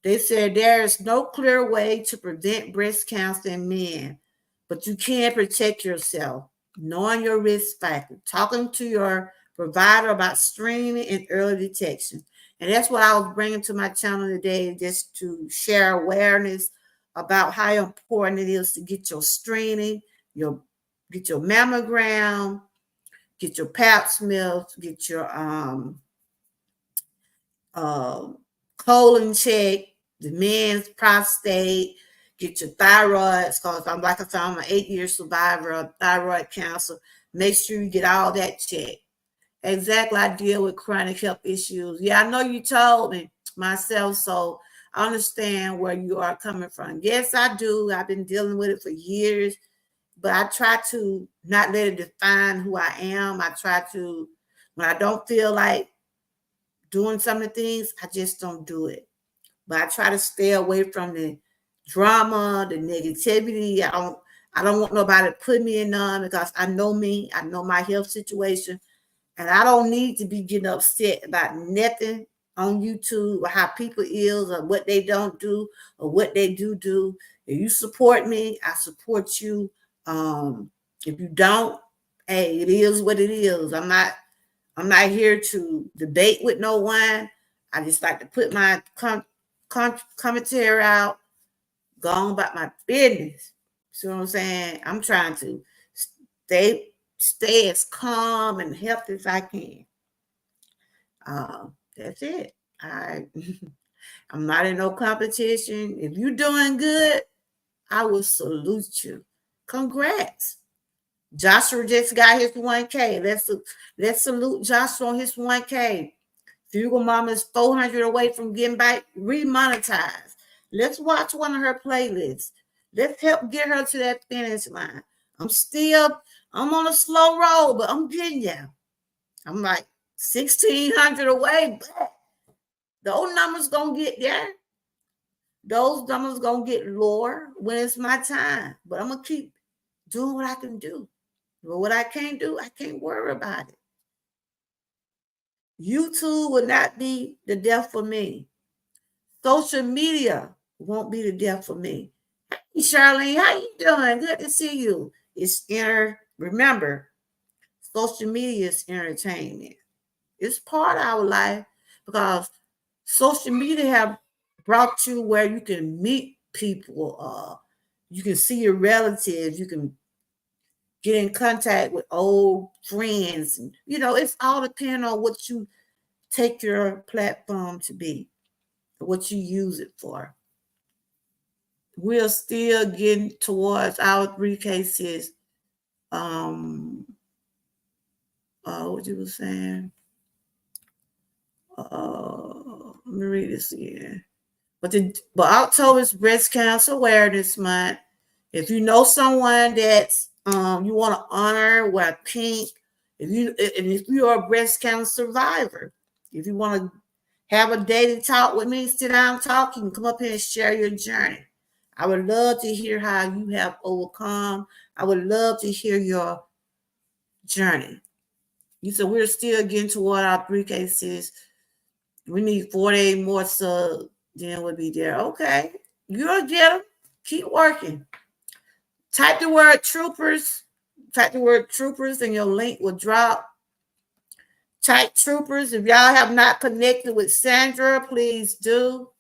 They said there is no clear way to prevent breast cancer in men, but you can protect yourself, knowing your risk factor, talking to your provider about screening and early detection. And that's what I was bringing to my channel today, just to share awareness about how important it is to get your screening, get your mammogram, get your pap smears, get your colon check, the men's prostate, get your thyroid, because I'm like I said, I'm an 8-year survivor of thyroid cancer. Make sure you get all that checked. Exactly, I deal with chronic health issues. Yeah, I know you told me myself, so I understand where you are coming from. Yes, I do. I've been dealing with it for years, but I try to not let it define who I am. I try to, when I don't feel like doing some of the things, I just don't do it. But I try to stay away from the drama, the negativity. I don't want nobody to put me in none because I know me. I know my health situation. And I don't need to be getting upset about nothing on YouTube or how people is or what they don't do or what they do. If you support me, I support you. If you don't, hey, it is what it is. I'm not here to debate with no one. I just like to put my commentary out, go on about my business. See what I'm saying? I'm trying to stay as calm and healthy as I can. That's it. I'm not in no competition. If you're doing good, I will salute you. Congrats. Joshua just got his 1K. Let's salute Joshua on his 1K. Fugal Mama is 400 away from getting back remonetized. Let's watch one of her playlists. Let's help get her to that finish line. I'm on a slow roll, but I'm getting there. I'm like 1,600 away, but those numbers gonna get there. Those numbers gonna get lower when it's my time. But I'm gonna keep doing what I can do. But what I can't do, I can't worry about it. YouTube will not be the death for me. Social media won't be the death for me. Hey, Charlene, how you doing? Good to see you. Remember, social media is entertainment. It's part of our life because social media have brought you where you can meet people. You can see your relatives. You can get in contact with old friends. And, it's all depending on what you take your platform to be, what you use it for. We're still getting towards our 3 cases. What you were saying? Let me read this again. But October is Breast Cancer Awareness Month. If you know someone that's you want to honor, wear pink. If you are a breast cancer survivor, if you want to have a daily talk with me, sit down, talk, you can come up here and share your journey. I would love to hear how you have overcome. I would love to hear your journey. You said we're still getting toward our 3 cases. We need 48 more subs, then we'll be there. Okay, you'll get them. Keep working. Type the word troopers. Type the word troopers and your link will drop. Type troopers. If y'all have not connected with Sandra, please do.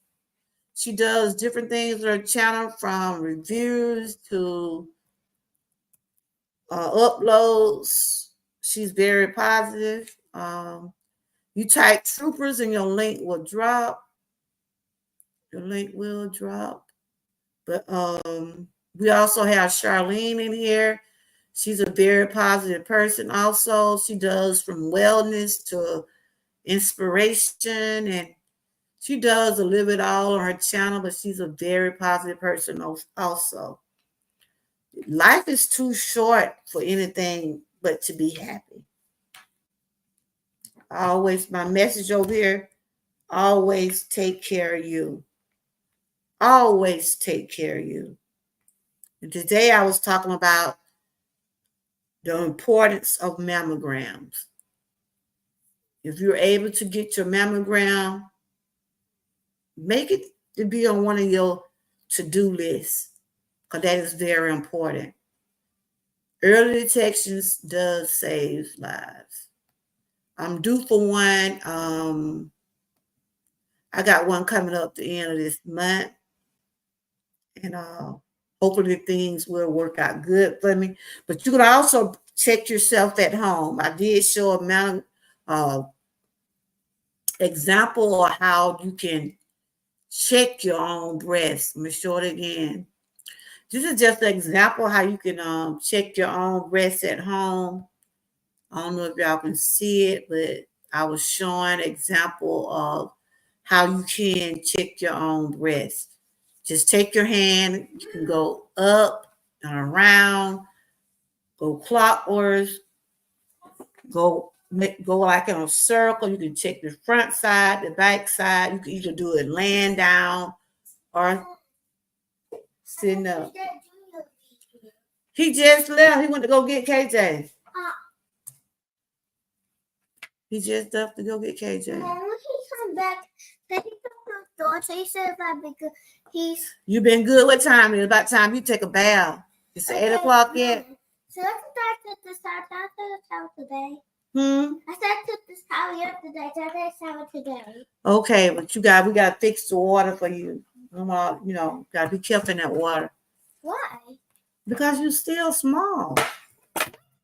She does different things on her channel, from reviews to uploads. She's very positive. You type troopers and your link will drop. Your link will drop. But we also have Charlene in here. She's a very positive person also. She does from wellness to inspiration, and she does a little bit all on her channel, but she's a very positive person also. Life is too short for anything but to be happy. My message over here, always take care of you. Always take care of you. And today I was talking about the importance of mammograms. If you're able to get your mammogram, make it to be on one of your to-do lists, because that is very important. Early detection does save lives. I'm due for one. I got one coming up at the end of this month, and hopefully things will work out good for me. But you can also check yourself at home. I did show a example of how you can check your own breast. Let me show it again. This is just an example how you can check your own breast at home. I don't know if y'all can see it, but I was showing an example of how you can check your own breast. Just take your hand, you can go up and around, go clockwise, go like in a circle. You can check the front side, the back side. You can either do it laying down or sitting up. He just left. He went to go get KJ. He just left to go get KJ. Mom, when he come back, can he come to the door? So he said if I be good, You've been good. What time is it? About time you take a bath. It's 8 o'clock yet. So let's start with this shower today. I started this shower yesterday, so I shower today. Okay, but we got to fix the water for you. Got to be careful in that water. Why? Because you're still small.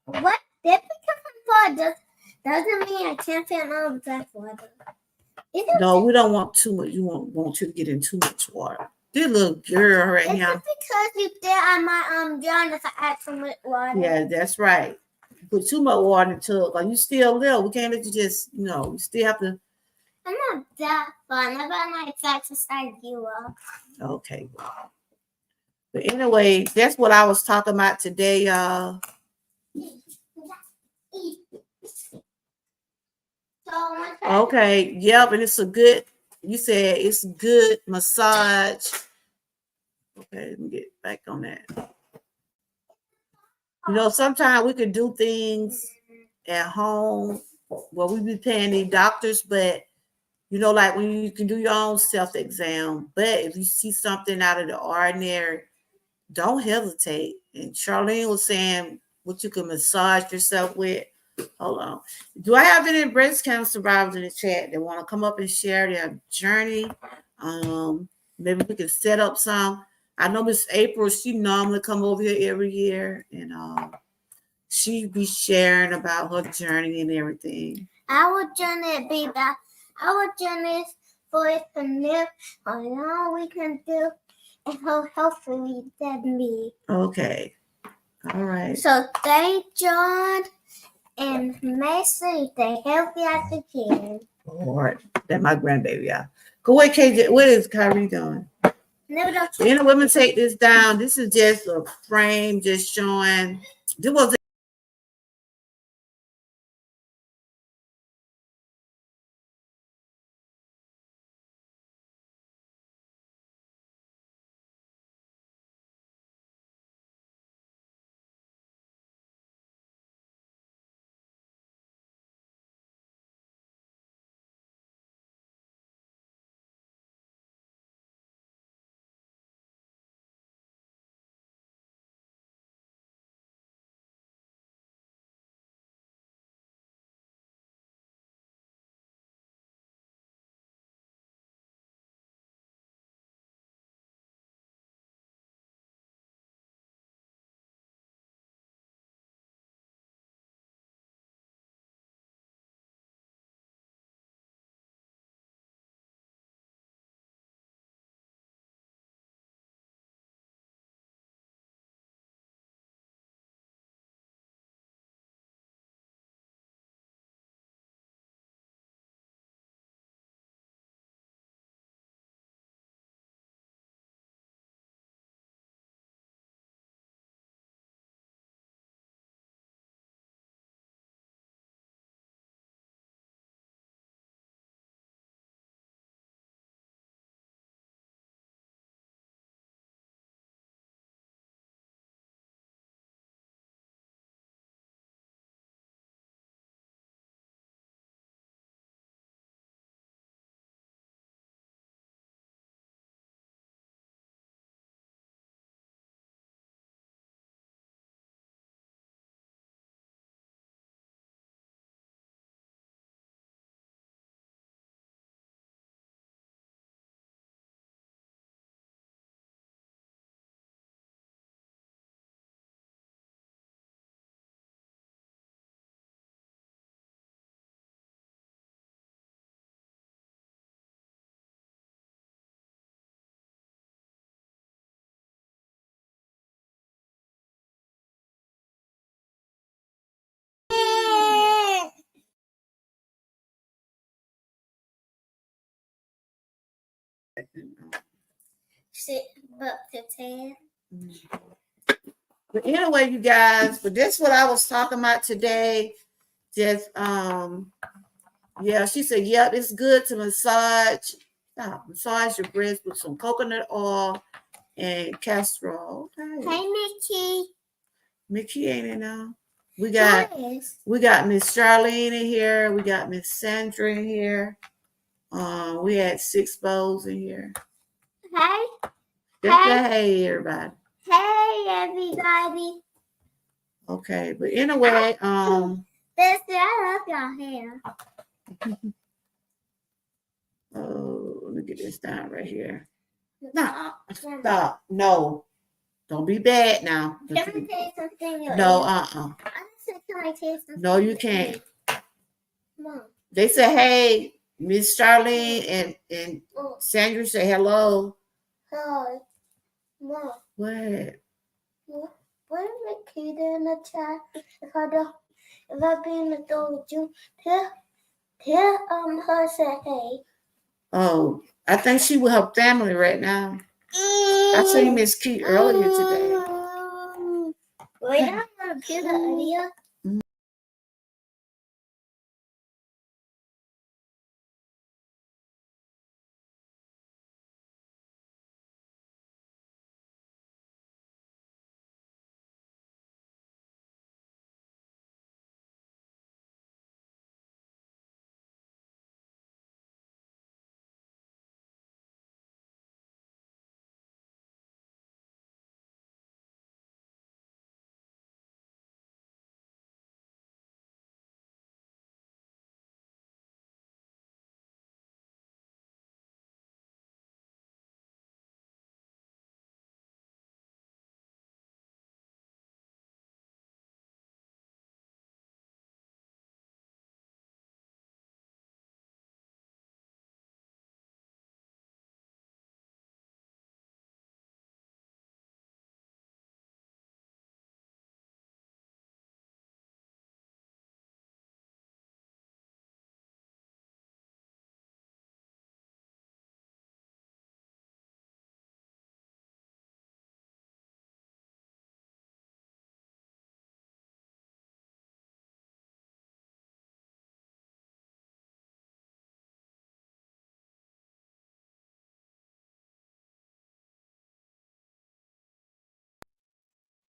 What? That becoming doesn't mean I can't fit all of that water. No, we don't want too much. You won't you to get in too much water. This little girl right It's here. just because you there on my journal for action with water. Yeah, that's right. Put too much water in the tub. Like you still little. We can't let you just, you still have to. I'm not that fun. I'm not exact to size you up. Okay. But anyway, that's what I was talking about today, y'all. Okay. Yep. And it's a good, you said it's a good massage. Okay. Let me get back on that. Sometimes we could do things at home where we be paying these doctors, but like when you can do your own self-exam. But if you see something out of the ordinary, don't hesitate. And Charlene was saying what you can massage yourself with. Hold on. Do I have any breast cancer survivors in the chat that want to come up and share their journey? Maybe we can set up some. I know Miss April, she normally come over here every year, and she be sharing about her journey and everything. Our journey be that. Our journey is for it to live on all we can do and how healthy we can be. Okay. All right. So stay John and make sure you stay healthy as you can. Lord, that's my grandbaby, y'all. Go away, KJ. What is Kyrie doing? Any women take this down. This is just a frame, just showing. This was Sit up to 10. But anyway, you guys, but this is what I was talking about today. Just yeah, she said, yep, it's good to massage your breast with some coconut oil and castor oil. Okay. Hey, Mickey. Mickey ain't in now. We got Miss Charlene in here. We got Miss Sandra in here. We had 6 bowls in here. Hey. Just hey, everybody. Hey, everybody. Okay, but anyway, Bessie, I love your hair. Oh, let me get this down right here. No, stop. No, don't be bad now. Can I taste something? No, I said, can I taste something? No, you can't. Mom. They say, hey, Miss Charlene and Sandra say hello. Hi. Mom. What? What is the key in the chat? If I be in the door with you, tell her say hey. Oh, I think she with her family right now. I seen Miss Key earlier today. Wait, I'm gonna get the idea.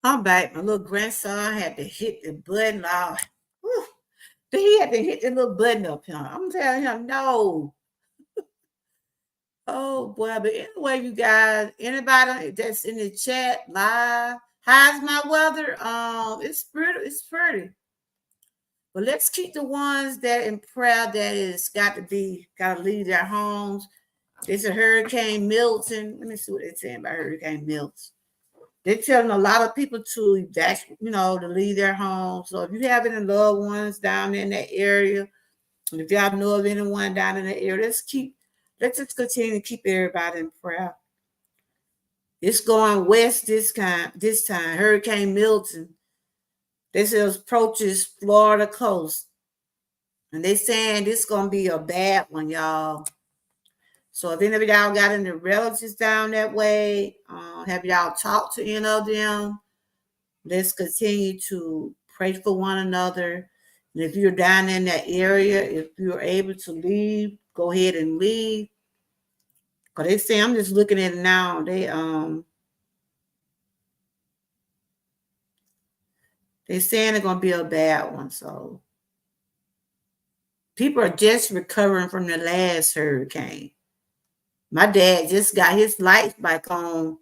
I'm back. My little grandson had to hit the button. Whew. He had to hit the little button up here. I'm telling him no. Oh boy, but anyway, you guys, anybody that's in the chat live, how's my weather? It's pretty, it's pretty. But let's keep the ones that in prayer that is gotta leave their homes. There's a Hurricane Milton. Let me see what they're saying about Hurricane Milton. They're telling a lot of people to to leave their homes. So if you have any loved ones down in that area, and if y'all know of anyone down in that area, let's just continue to keep everybody in prayer. It's going west this time. Hurricane Milton. This is approaches Florida coast. And they saying this gonna be a bad one, y'all. So if any of y'all got any relatives down that way, have y'all talked to any of them? Let's continue to pray for one another. And if you're down in that area, if you're able to leave, go ahead and leave. Cause they say I'm just looking at it now. They saying it's gonna be a bad one. So people are just recovering from the last hurricane. My dad just got his lights back on.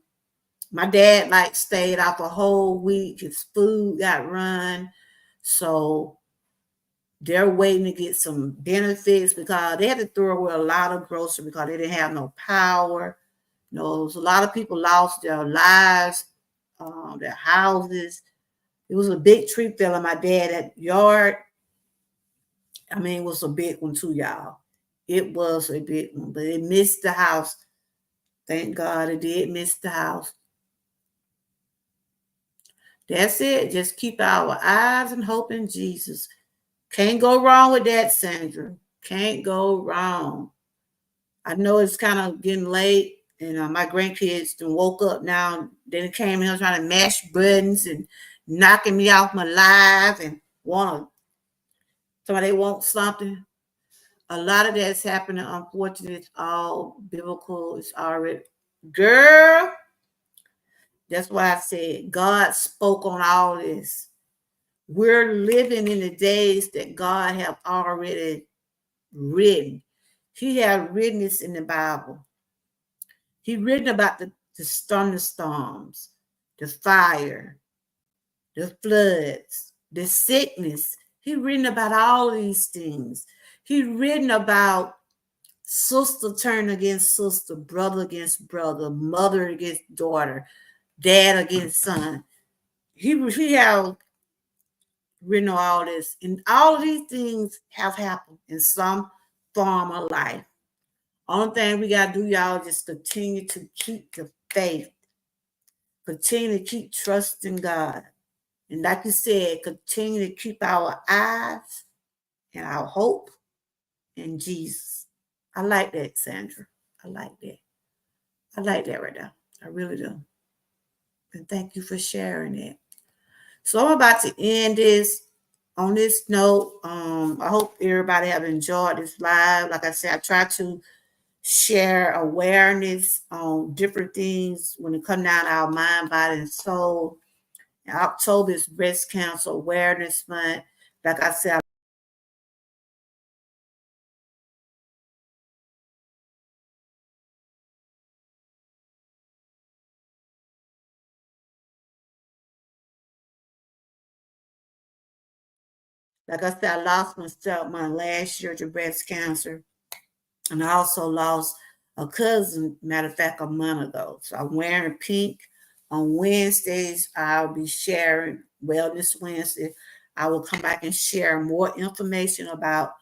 My dad stayed out the whole week. His food got run. So they're waiting to get some benefits because they had to throw away a lot of groceries because they didn't have no power. A lot of people lost their lives, their houses. It was a big tree fell in my dad's yard. I mean, it was a big one too, y'all. It was a big one, but it missed the house. Thank God it did miss the house. That's it. Just keep our eyes and hope in Jesus. Can't go wrong with that, Sandra. Can't go wrong. I know it's kind of getting late, and my grandkids done woke up now. Then came in here trying to mash buttons and knocking me off my live and somebody want something. A lot of that's happening. Unfortunately, it's all biblical. It's already, girl. That's why I said God spoke on all this. We're living in the days that God have already written. He have written this in the Bible. He written about the thunderstorms, the fire, the floods, the sickness. He written about all these things. He written about sister turn against sister, brother against brother, mother against daughter, dad against son. He have written all this, and all of these things have happened in some form of life. Only thing we got to do, y'all, is just continue to keep the faith. Continue to keep trusting God. And like you said, continue to keep our eyes and our hope in Jesus. I like that, Sandra. I like that. I like that right now. I really do. And thank you for sharing it. So I'm about to end this on this note. I hope everybody have enjoyed this live. Like I said, I try to share awareness on different things when it comes down to our mind, body, and soul. October is Breast Cancer Awareness Month. Like I said, I lost my stepmom last year to breast cancer. And I also lost a cousin, matter of fact, a month ago. So I'm wearing pink. On Wednesdays, I'll be sharing Wellness Wednesday. I will come back and share more information about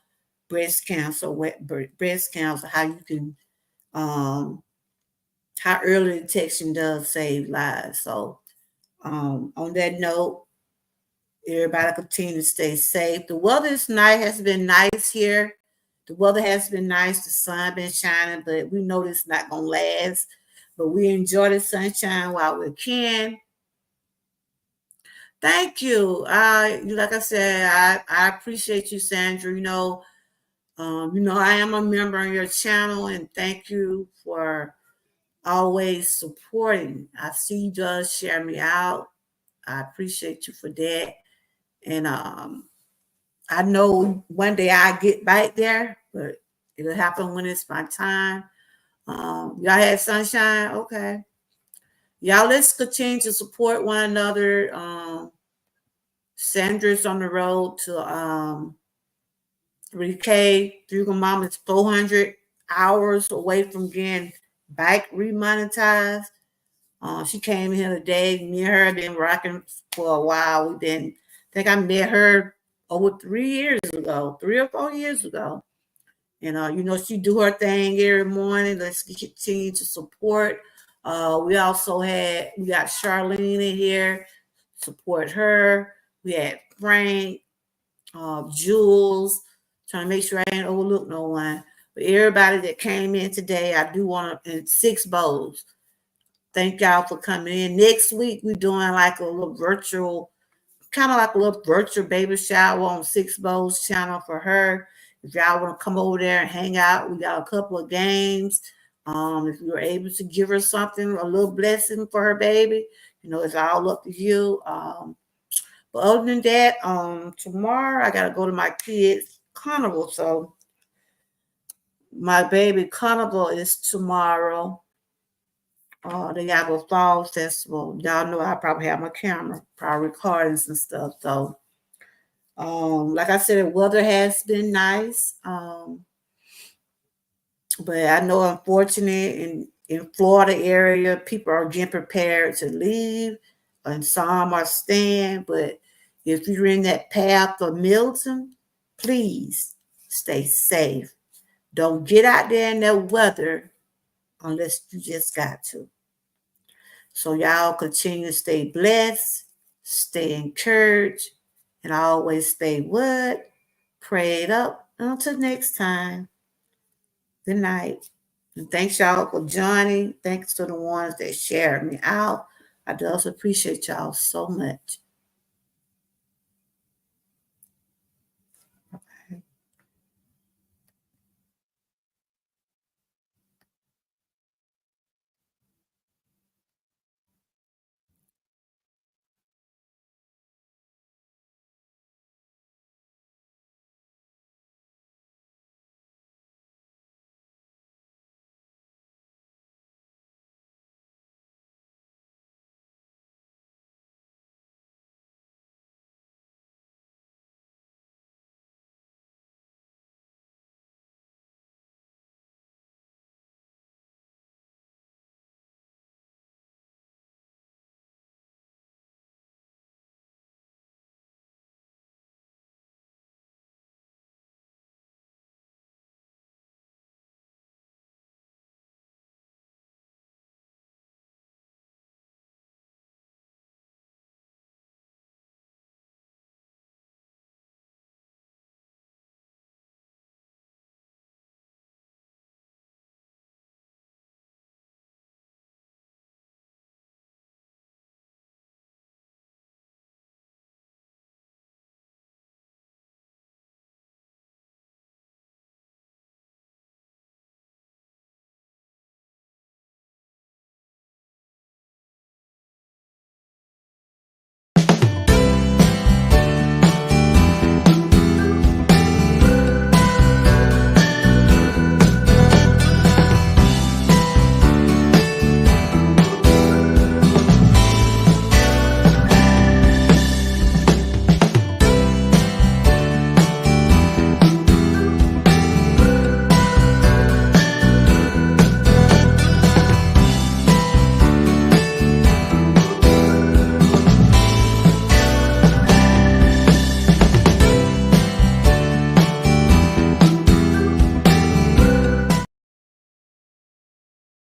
breast cancer, how you can, how early detection does save lives. So on that note, everybody continue to stay safe. The weather tonight has been nice here. The weather has been nice. The sun been shining, but we know this not gonna last. But we enjoy the sunshine while we can. Thank you. Like I said, I appreciate you, Sandra. I am a member on your channel, and thank you for always supporting. I see you just share me out. I appreciate you for that. And I know one day I get back there, but it'll happen when it's my time. Y'all had sunshine? Okay. Y'all, let's continue to support one another. Sandra's on the road to 3K. Through Mom is 400 hours away from getting back remonetized. She came here today. Me and her have been rocking for a while. I think I met her over 3 or 4 years ago. And she do her thing every morning. Let's continue to support. We got Charlene in here, support her. We had Frank, Jules, trying to make sure I ain't overlook no one. But everybody that came in today, I do want to, and 6 bowls. Thank y'all for coming in. Next week, we're doing like a little virtual baby shower on 6 Bowls channel for her. If y'all want to come over there and hang out, we got a couple of games. If you're able to give her something, a little blessing for her baby, it's all up to you. But other than that, tomorrow I gotta go to my kids' carnival. So my baby carnival is tomorrow. They got a fall festival. Y'all know I probably have my camera, probably recordings and stuff. So like I said, the weather has been nice. But I know, unfortunately, in Florida area, people are getting prepared to leave, and some are staying. But if you're in that path of Milton, please stay safe. Don't get out there in that weather unless you just got to. So y'all continue to stay blessed, stay encouraged, and always stay what? Prayed up. Until next time. Good night. And thanks y'all for joining. Thanks to the ones that shared me out. I just appreciate y'all so much.